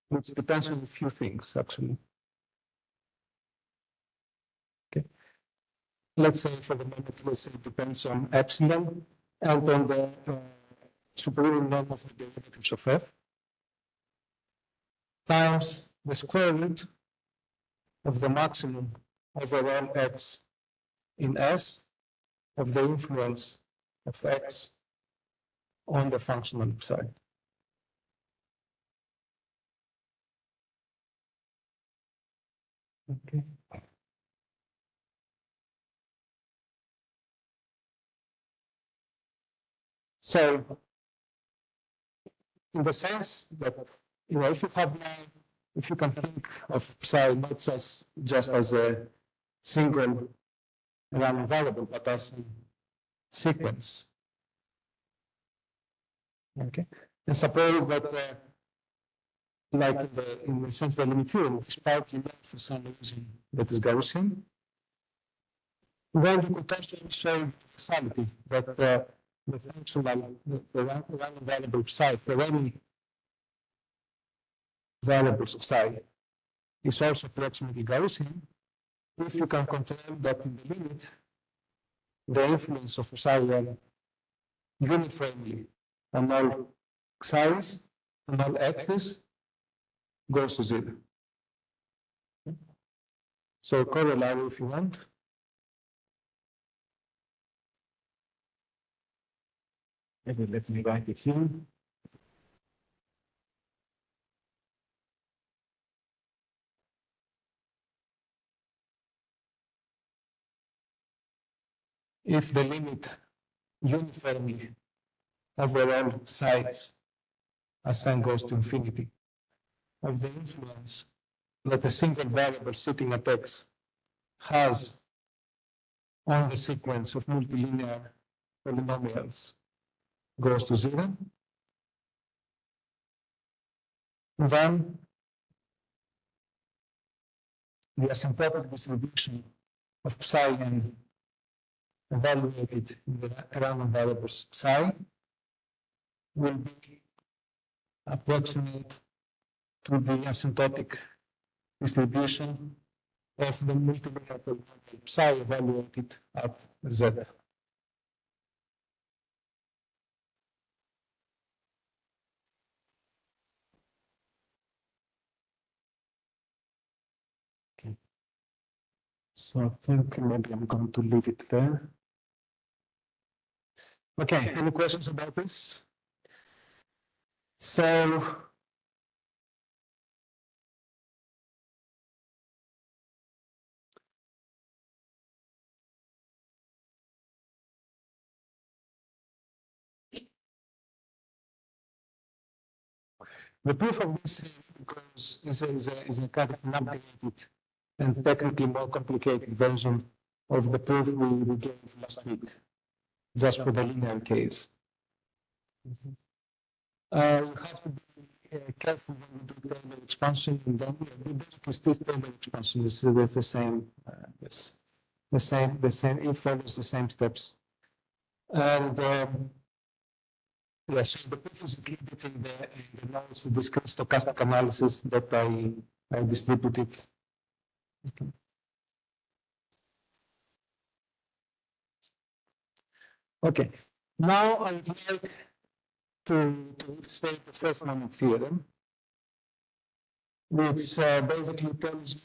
which depends on a few things, actually. Okay. Let's say for the moment, let's say it depends on epsilon and on the superior norm of the derivatives of f times the square root of the maximum overall x in S of the influence of x on the functional side. Okay. So, in the sense that, if you have now, if you can think of psi not just as a single random variable, but as a sequence. Okay, and suppose that, like in the central limit theorem, this part you know for some reason that is Gaussian, then you could also show causality that the functional, the random variable psi for any variables of psi is also approximately Gaussian if you can confirm that in the limit the influence of psi uniformly on all xi's and all x's goes to zero. So corollary if you want. Let me write it here. If the limit uniformly over all sides as n goes to infinity of the influence that a single variable sitting at x has on the sequence of multilinear polynomials goes to zero, then the asymptotic distribution of psi n evaluated in the random variables psi will be approximate to the asymptotic distribution of the multilinear polynomial psi evaluated at z. Okay. So I think maybe I'm going to leave it there. Okay, any questions about this? So the proof of this is a kind of an updated and technically more complicated version of the proof we gave last week, just for the linear case. You have to be careful when you do Taylor expansion, and then basically still Taylor expansion is with the same, yes, the same. It follows the same steps, and yes, the proof is included in the notes, the discrete stochastic analysis that I distributed. Okay. Okay, now I would like to state the first moment theorem, which basically tells you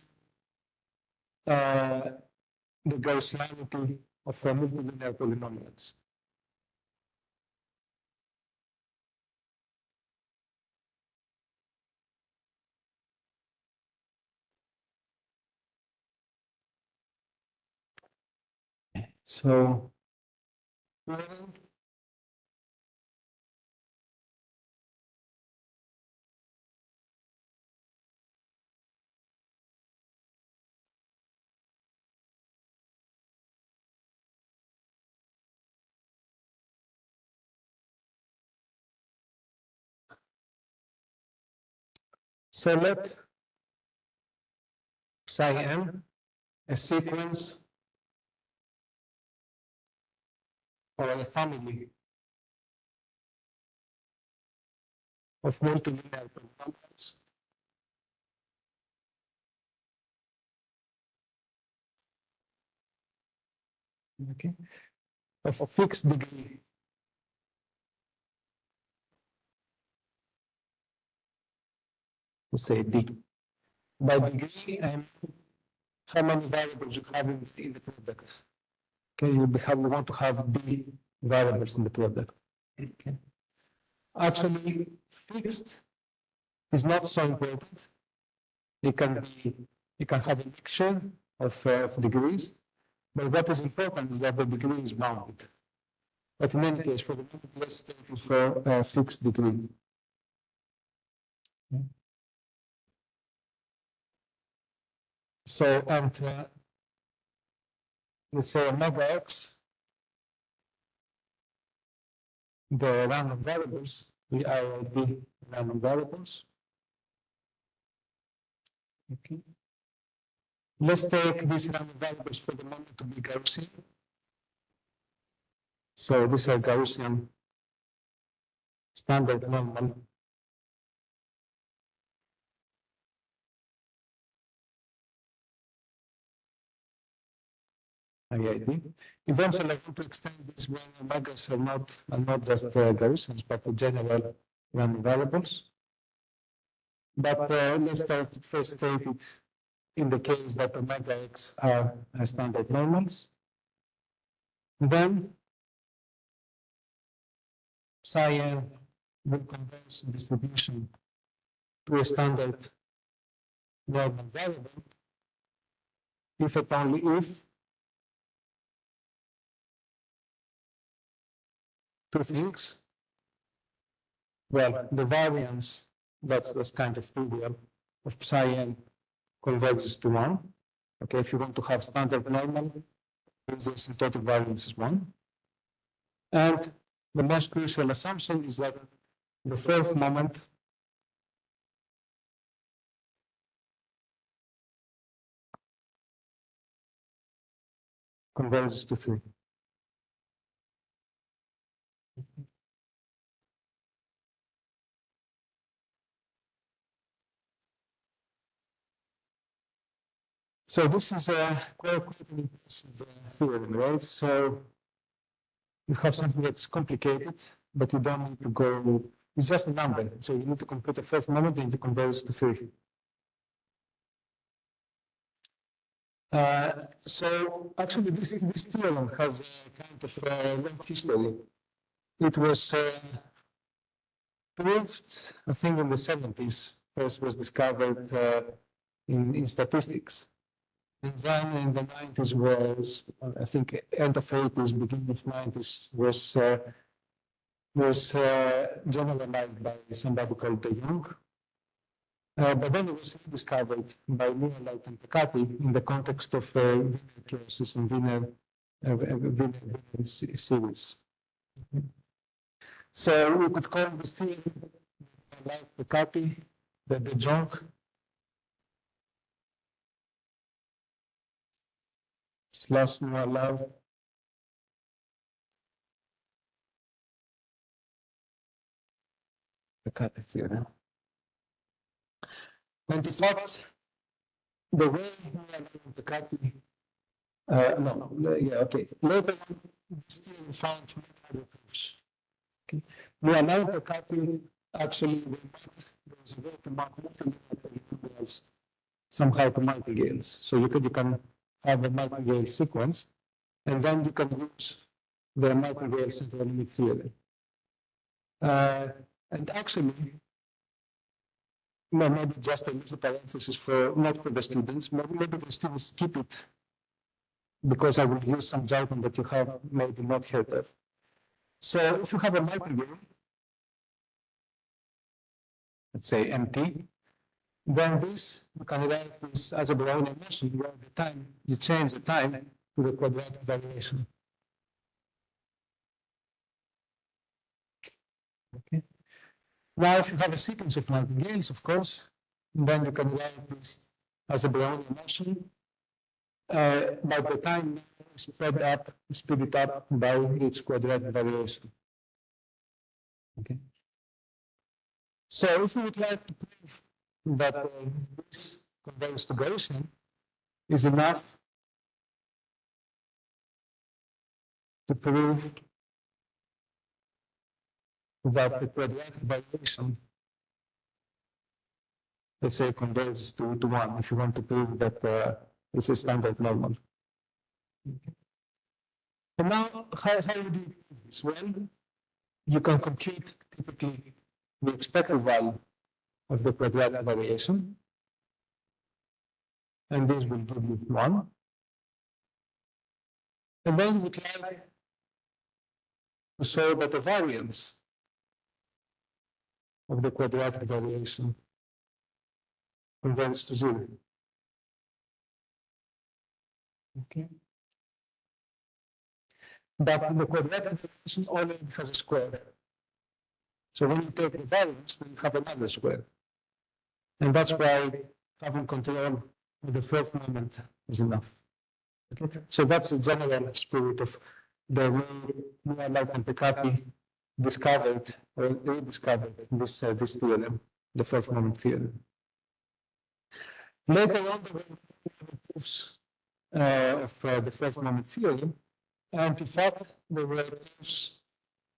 the Gaussianity of multilinear polynomials. So, so let psi n a sequence or a family of multilinear polynomials okay, of a fixed degree let's say d. By degree, I mean how many variables you have in the product. Okay, you want to have d variables in the product. Okay. Actually, fixed is not so important. You can have a mixture of degrees, but what is important is that the degree is bounded. But in any case, for the moment, let's take it for a fixed degree. So, and let's say omega x, the random variables, the IID random variables. Okay. Let's take these random variables for the moment to be Gaussian. So these are Gaussian standard normal. IID. Eventually, I want to extend this when omegas are not just Gaussians, but the general random variables. But let's first take it in the case that omega x are standard normals. Then psi n will converge distribution to a standard normal variable if and only if two things. Well, the variance, that's kind of trivial, of psi n converges to 1. Okay, if you want to have standard normal, the asymptotic variance is 1. And the most crucial assumption is that the fourth moment converges to 3. So this is quite an impressive theorem, right? So you have something that's complicated, but you don't need to go, it's just a number. So you need to compute the first moment and you converge to 3. So actually this theorem has a kind of long history. It was proved, I think, in the 70s. First was discovered in statistics. And then in the 90s was, I think, end of 80s, beginning of 90s was generalized by somebody called Jhih-Huang. But then it was discovered by Nikolaos and Pekati in the context of Wiener chaoses and Wiener series. So we could call this theorem like Pekati, the Jhih-Huang / Nikolaos. Pekati theorem. And in fact, the way Pekati, later on, this theorem found other proofs. Okay. Nikolaos Pekati actually, there was a way to mark multipliers somehow to martingales. So you can have a martingale sequence, and then you can use the martingale central limit theorem. And actually, maybe just a little parenthesis for not for the students, maybe the students keep it because I will use some jargon that you have maybe not heard of. So if you have a martingale, let's say MT, then this, you can write this as a Brownian motion where the time, you change the time to the quadratic variation. Okay. Now, if you have a sequence of martingales, of course, then you can write this as a Brownian motion. But the time is speeded up by its quadratic variation. Okay. So if we would like to prove that this converges to Gaussian is enough to prove that the quadratic variation, let's say, converges to 1, if you want to prove that it's a standard normal. Okay. And now, how do you do this? Well, you can compute typically the expected value of the quadratic variation, and this will give you 1. And then you would like to show that the variance of the quadratic variation converges to 0. Okay. But the quadratic variation already has a square. So when you take the variance, then you have another square. And that's why having control of the first moment is enough. Okay? So that's the general spirit of the way Lindeberg and Peccapi discovered or rediscovered this theorem, the first moment theorem. Later on, there were proofs of the first moment theorem, and in fact, there were proofs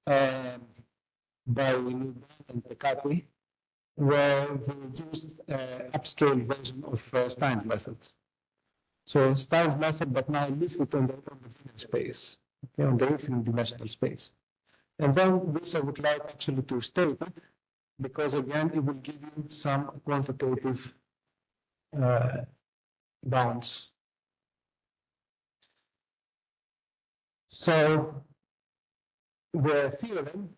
by Lindeberg and Peccapi, where they used upscale version of Stein's method. So Stein's method, but now lifted on the infinite space, okay, on the infinite dimensional space. And then this I would like actually to state it, because again, it will give you some quantitative bounds. So the theorem,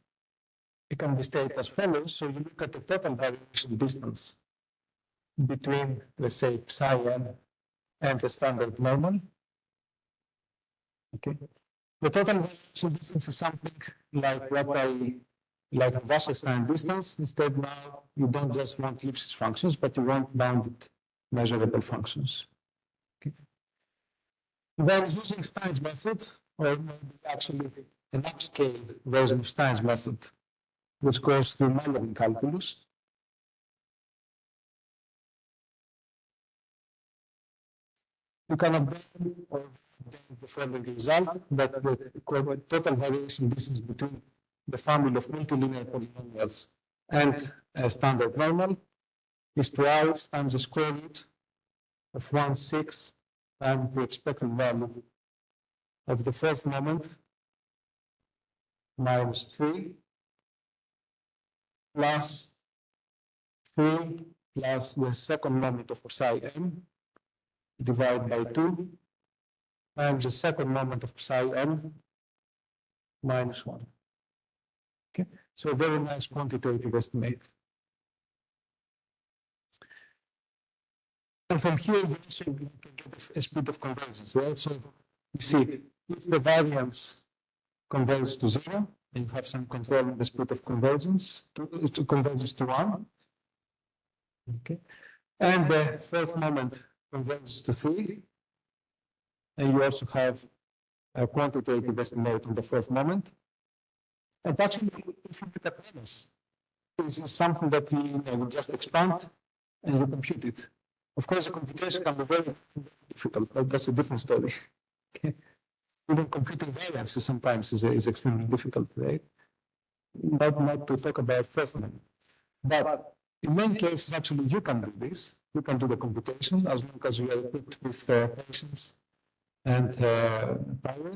it can be stated as follows. So you look at the total variation distance between, let's say, psi m and the standard normal. Okay. The total variation distance is something like what like the Wasserstein distance. Instead, now you don't just want Lipschitz functions, but you want bounded measurable functions. Okay. Then using Stein's method, or maybe actually an upscale version of Stein's method, which goes through Mallory calculus. You can obtain or the following result that the total variation distance between the family of multilinear polynomials and a standard normal is 2i times the square root of 1/6 times the expected value of the first moment minus 3 plus 3 plus the second moment of psi m divided by 2 times the second moment of psi m minus 1. Okay, so a very nice quantitative estimate. And from here, you also can get a speed of convergence, right? So you see, if the variance converges to 0, and you have some control in the speed of convergence, to converges to 1. Okay, and the first moment converges to 3, and you also have a quantitative estimate on the first moment. And actually, if you look at this is something that you will just expand and you compute it. Of course, the computation can be very, very difficult, but that's a different story. Okay. Even computing variances sometimes is extremely difficult, right? Not to talk about first moment. But in many cases, actually, you can do this. You can do the computation as long as you are equipped with patience and power.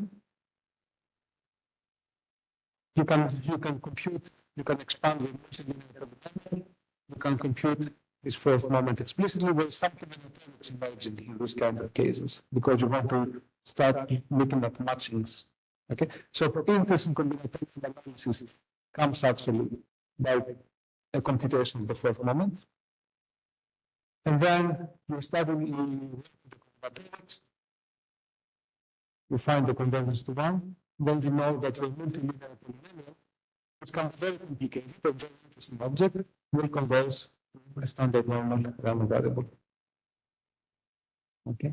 You can compute, you can expand your multilinear polynomial, you can compute this first moment explicitly. There is something that's emerging in these kind of cases because you want to start looking at matchings. Okay, so interesting combinatorial analysis comes actually by a computation of the first moment, and then you study the combinatorics. You find the convergence to 1. Then you know that your multilinear polynomial, which can be very complicated, but very interesting object, will converge to a standard normal random variable. Okay.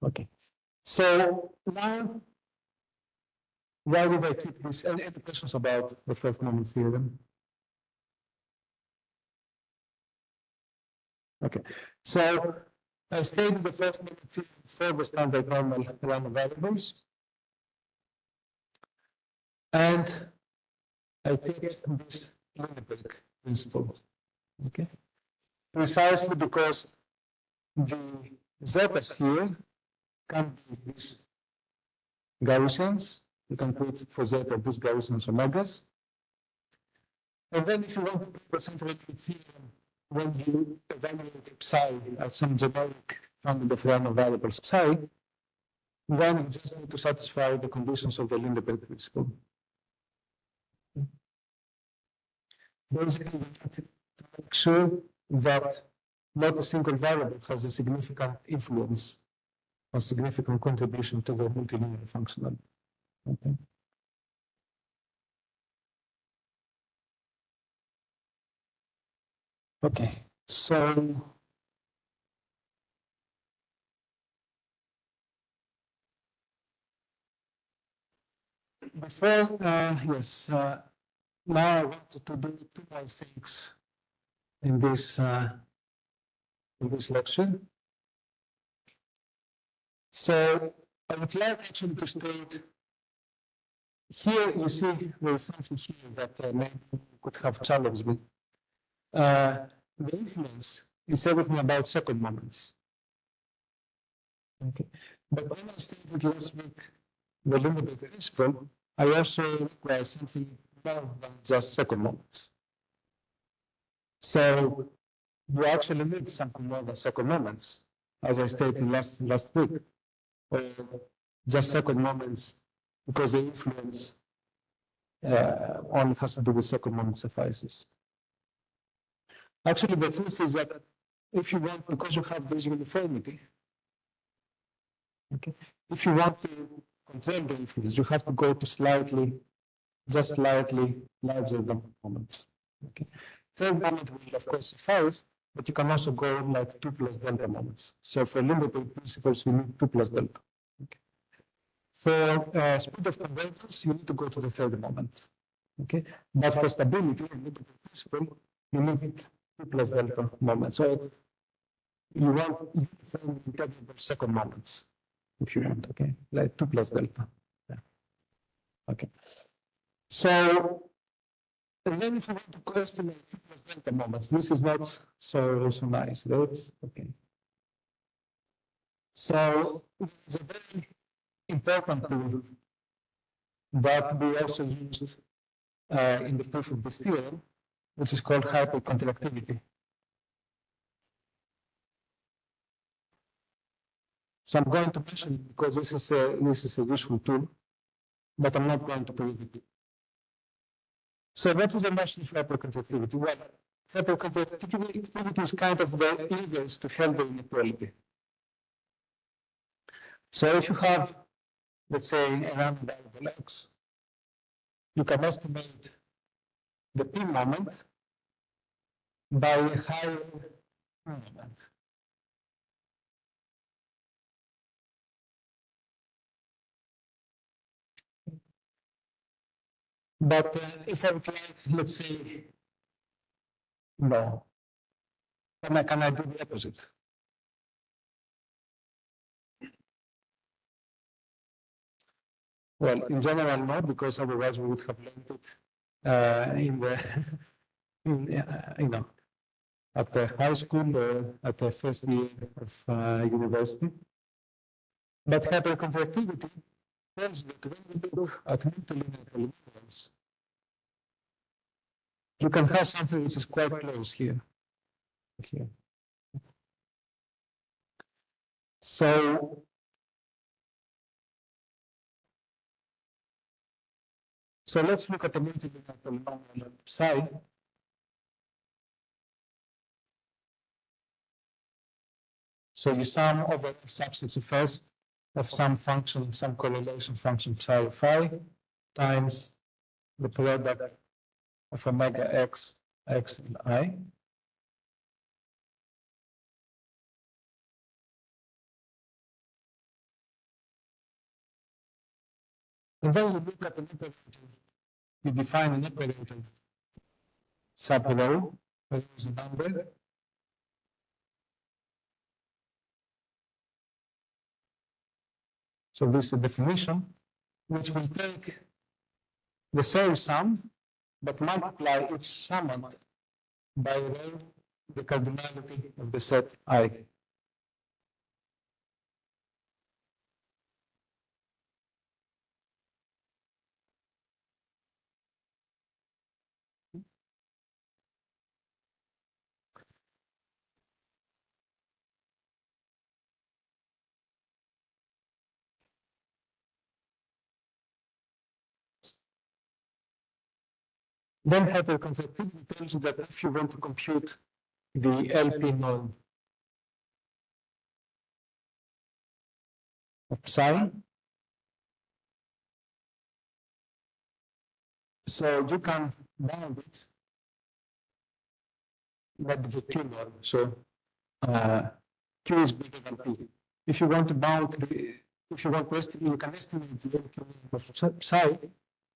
Okay. So now, why would I keep this? Any questions about the first moment theorem? Okay. So I stated the first moment theorem for the standard normal random variables. And I take this Lindeberg principle, okay? Precisely because the zetas here can be these Gaussians. You can put for zeta these Gaussians omegas. And then if you want to represent the theorem when you evaluate psi at some generic family of random variables psi, then you just need to satisfy the conditions of the Lindeberg principle. basically we need to make sure that not a single variable has a significant influence or significant contribution to the multilinear functional. Okay. Okay, so before, yes, now I wanted to do two more things in this lecture. So I would like actually to state here, you see there is something here that maybe could have challenged me. The influence is everything about second moments. Okay. But when I stated last week the Lindeberg principle, I also require something more than just second moments. So you actually need something more than second moments, as I stated last week, or just second moments because the influence only has to do with second moment suffices. Actually, the truth is that if you want, because you have this uniformity, okay, if you want to control the influence, you have to go to just slightly larger than moments. Okay. Third moment will, of course, suffice, but you can also go like 2 plus delta moments. So for Lindeberg principles, you need 2 plus delta. Okay. For speed of convergence, you need to go to the third moment. Okay. But for stability, Lindeberg principle, you need 2 plus delta moments. So you want uniform integrable second moments, if you want, okay? Like 2 plus delta. Yeah. Okay. So, and then if you want to estimate 2 plus delta moments, this is not so nice, right? Okay. So it's a very important tool that we also used in the proof of this theorem, which is called hypercontractivity. So I'm going to mention it because this is a useful tool, but I'm not going to prove it. So what is the notion of hypercontractivity? Well, hypercontractivity is kind of the inverse to Helder inequality. So if you have, let's say, a random variable x, you can estimate the p moment by a higher moment. But if I would like, let's say, no, can I do the opposite? Well, in general, no, because otherwise we would have learned it in the, you know, at the high school or at the first year of university. But hypercontractivity tells that when you look at multilinear polynomials, you can have something which is quite close here. So let's look at the multilinear polynomial psi. So you sum over the subsets of S of some function, some correlation function psi of phi times the product of omega x, x and I. And then you look at an operator, you define an operator sub rho, which is a number. So this is a definition, which will take the same sum, but multiply each summand by rho, the cardinality of the set I. Then hypercontractivity tells you that if you want to compute the LP norm of psi, so you can bound it by the Q norm. So Q is bigger than P. If you want to bound if you want to estimate, you can estimate the LQ norm of psi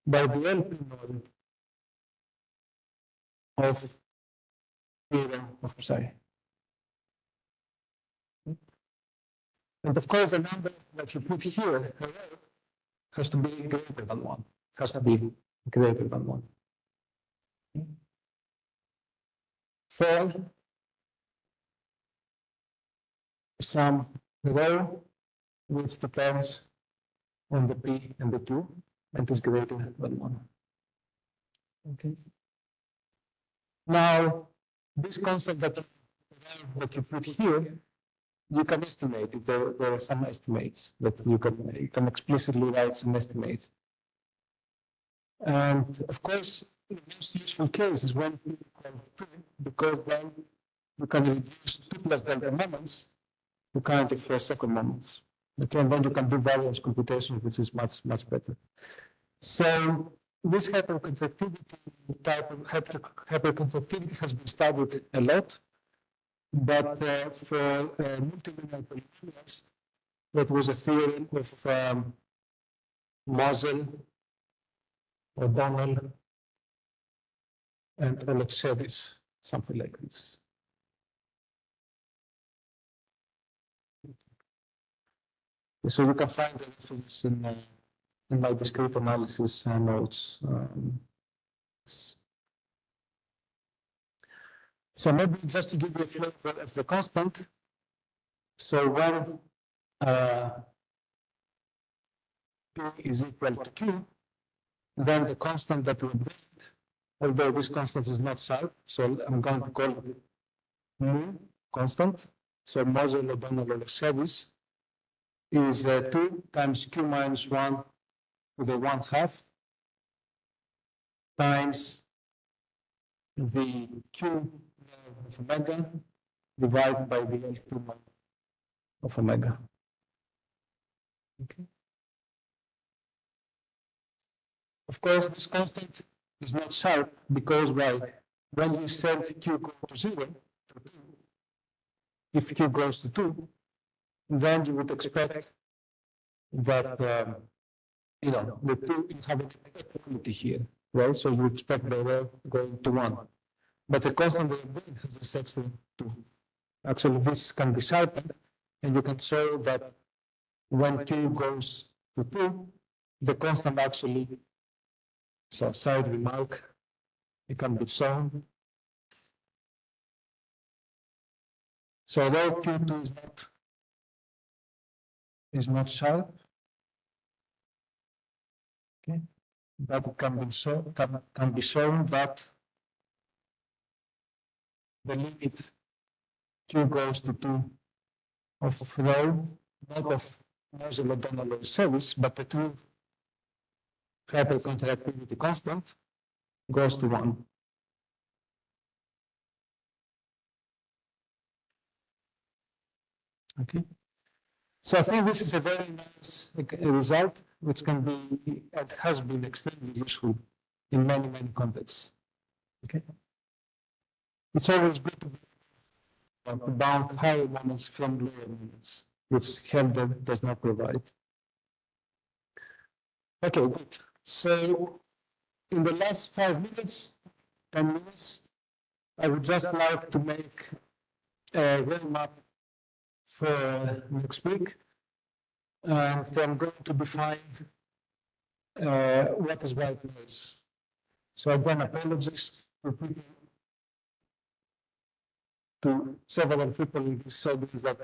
by the LP norm of theorem of psi. And of course, the number that you put here has to be greater than 1. Has to be greater than 1. For some rho which depends on the P and the Q and is greater than 1. Okay. Now, this constant that you put here, you can estimate it. There are some estimates that you can explicitly write some estimates. And of course, the most useful case is when you equal 2, because then you can reduce 2 plus delta moments to kind of second moments. Okay, and then you can do variance computation, which is much better. So this hypercontractivity type of hypercontractivity has been studied a lot, but for multilinear polynomials, that was a theorem of Mosel, O'Donnell, and Alexevis, something like this. So you can find the reference in my discrete analysis notes. So maybe just to give you a flavor of the constant. So when P is equal to Q, then the constant that we obtained, although this constant is not sharp, so I'm going to call it mu constant. So Mosel, O'Donnell, Alexevis is 2 times Q minus 1 to the 1/2 times the Q of omega divided by the L2 of omega. Okay. Of course, this constant is not sharp because when you set Q go to 0, if Q goes to 2, then you would expect that the 2 you have an equality here, right? So you expect the rho going to 1. But the constant that has a set to 2. Actually, this can be sharpened, and you can show that when Q goes to 2, the constant actually, so side remark, it can be shown. So although Q2 is not sharp, okay, that can be shown that the limit Q goes to 2 of rho, not of Mosel, O'Donnell, or service, but the true hypercontractivity constant goes to 1. Okay. So I think this is a very nice result, which can be, it has been extremely useful in many contexts. Okay. It's always good to bound higher moments from lower moments, which Helder does not provide. Okay, good. So in the last 5 minutes, 10 minutes, I would just like to make a roadmap for next week. And I'm going to define what is white noise. So again, apologies to several people in this audience that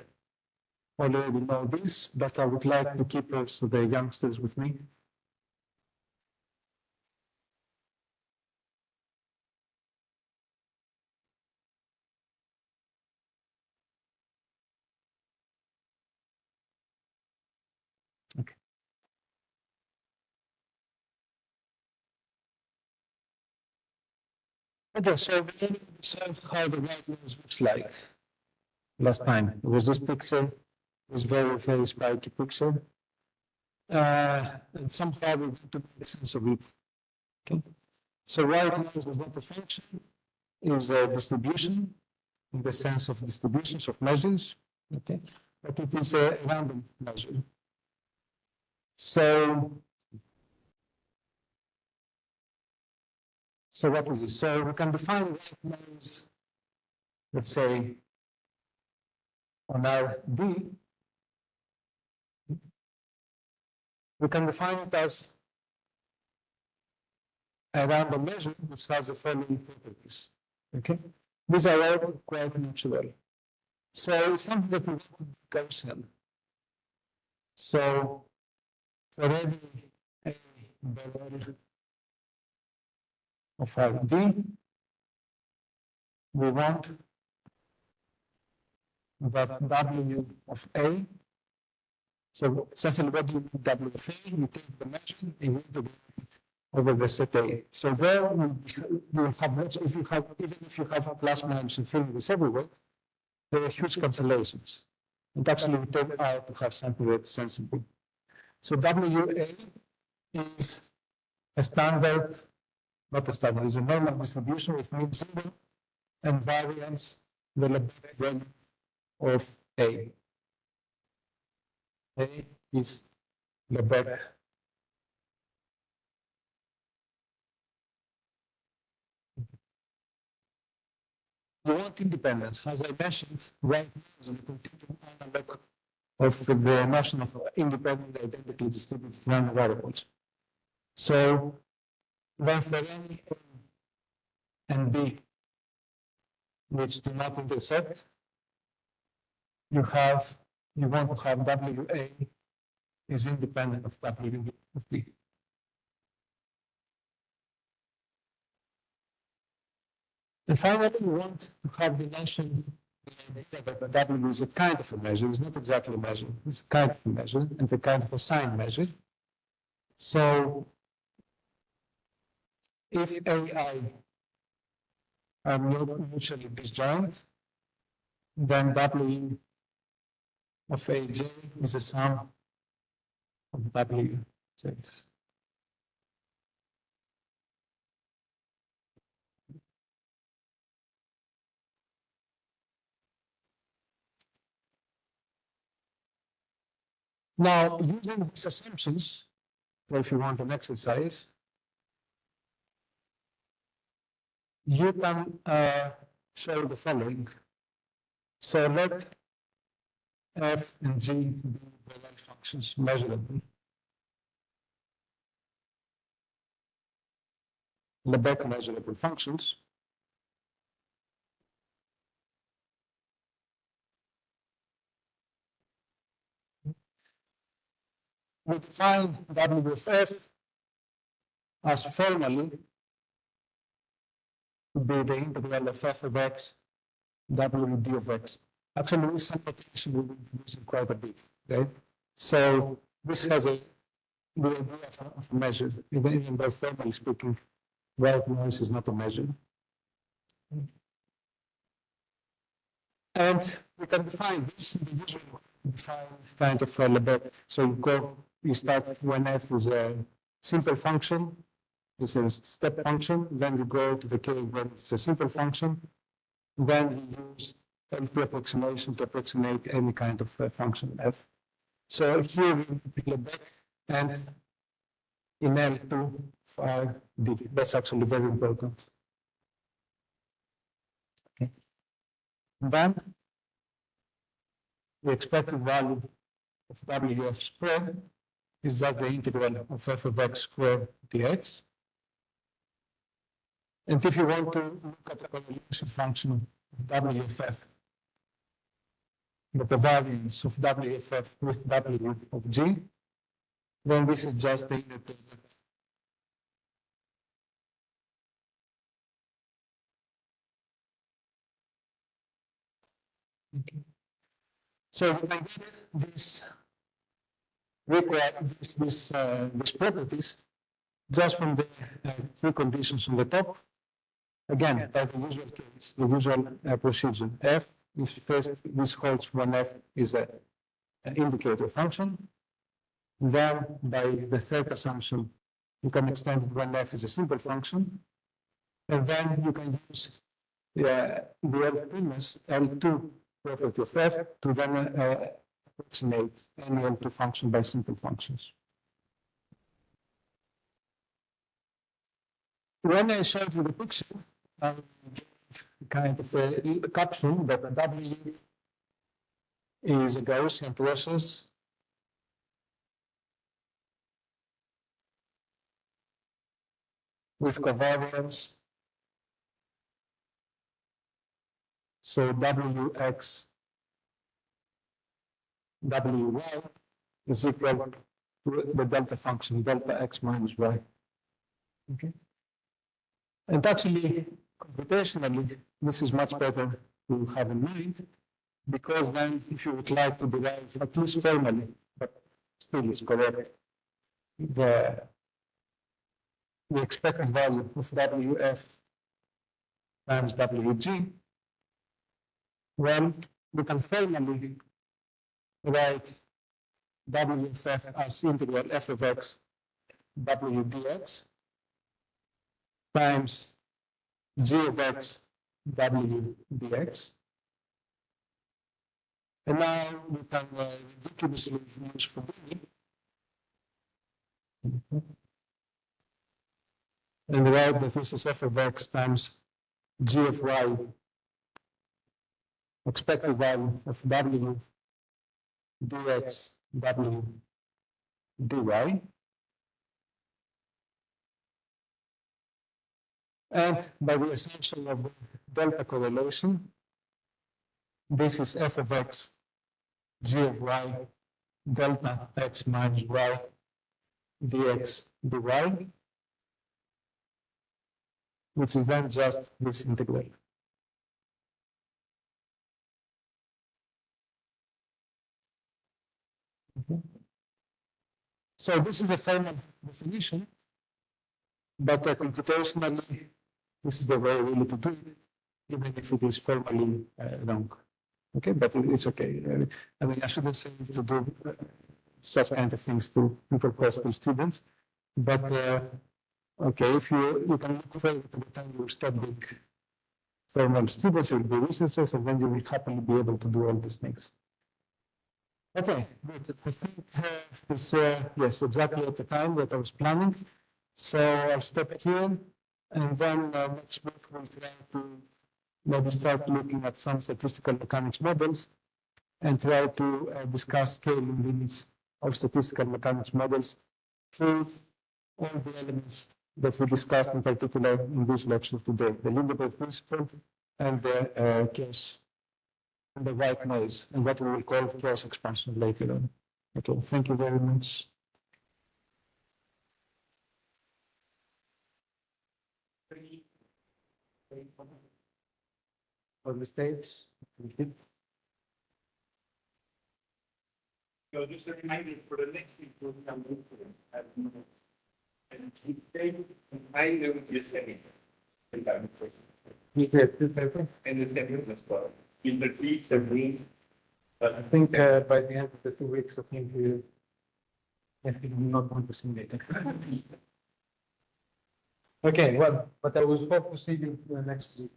already know this, but I would like to keep also the youngsters with me. Okay. Okay, so we saw how the white noise looks like last time. It was this picture, this very, very spiky picture. And somehow we want to make sense of it. Okay. So white noise is not a function, is a distribution in the sense of distributions of measures. Okay, but it is a random measure. So what is it? So we can define white noise, let's say, on our D. We can define it as a random measure which has the following properties. Okay, these are all quite natural. So it's something that we want to be Gaussian. So for every A value of our D, we want that W of A. So essentially, what do you mean W of A? You take the measure and you integrate it over the set A. So there you have lots, even if you have plus minus infinities everywhere, there are huge cancellations. And actually, we turn out to have something that's sensible. So WA is a standard, not a standard, it's a normal distribution with mean zero and variance, the Lebesgue value of A. A is Lebesgue. You want independence. As I mentioned, right now is a continuum analog of the notion of independent identically distributed random variables. So then for any A and B which do not intersect, you want to have WA is independent of W of B. And finally, we want to have the notion that W is a kind of a measure. It's not exactly a measure. It's a kind of a measure and a kind of a sign measure. So if AI are mutually disjoint, then W of AJ is a sum of WJ. Now, using these assumptions, or if you want an exercise, you can show the following. So let f and g be Borel functions measurable. Lebesgue measurable functions. We define W of f as formally to be the integral of f of x, W d of x. Actually, this notation we will be using quite a bit, right? So this has the idea of a measure, even though formally speaking, white noise is not a measure. And we can define this in the usual way, define kind of a Lebesgue. So you start when f is a simple function, it's a step function, then you go to the case when it's a simple function, then you use L2 approximation to approximate any kind of function f. So here we pick Lebesgue and in L2 for D. That's actually very important. Okay. Then the expected value of W of squared is just the integral of f of x squared dx. And if you want to look at the convolution function of W of f, the variance of W of f with W of g, then this is just the inner product. Okay. So we can get these properties just from the three conditions on the top. Again, by the usual case, the usual procedure. F, if first this holds when F is an indicator function, then by the third assumption, you can extend it when F is a simple function, and then you can use the L2 property of F to then approximate any L2 function by simple functions. When I showed you the picture, I gave kind of a caption that W is a Gaussian process with covariance. So Wx, Wy is equal to the delta function, delta x minus y. Okay. And actually, computationally, this is much better to have in mind, because then if you would like to derive, at least formally, but still is correct, the expected value of Wf times Wg, well, we can formally write W of f as integral f of x W dx times g of x W dx. And now we can ridiculously use for B and write that this is f of x times g of y, expected value of W dx W dy. And by the assumption of the delta correlation, this is f of x g of y delta x minus y dx dy, which is then just this integral. Okay. So this is a formal definition, but computationally, this is the way really to do it, even if it is formally wrong. Okay, but it's okay. I mean, I shouldn't say to do such kind of things to interpersonal students, but okay, if you can look forward to the time you stop being formal students, you will be researchers, and then you will happily be able to do all these things. Okay, good. I think it's yes, exactly at the time that I was planning. So I'll stop here, and then next week we'll try to maybe start looking at some statistical mechanics models and try to discuss scaling limits of statistical mechanics models through all the elements that we discussed in particular in this lecture today, the Lindeberg principle and the chaos and the white noise, and what we will call chaos expansion later on. Okay, thank you very much. For the stage. So just a reminder for the next week, we'll come and I know you're saying. And the second as well. In the beach, the green. But I think by the end of the 2 weeks, I think we not want to see later. Okay, well, but I was hope to see you next week.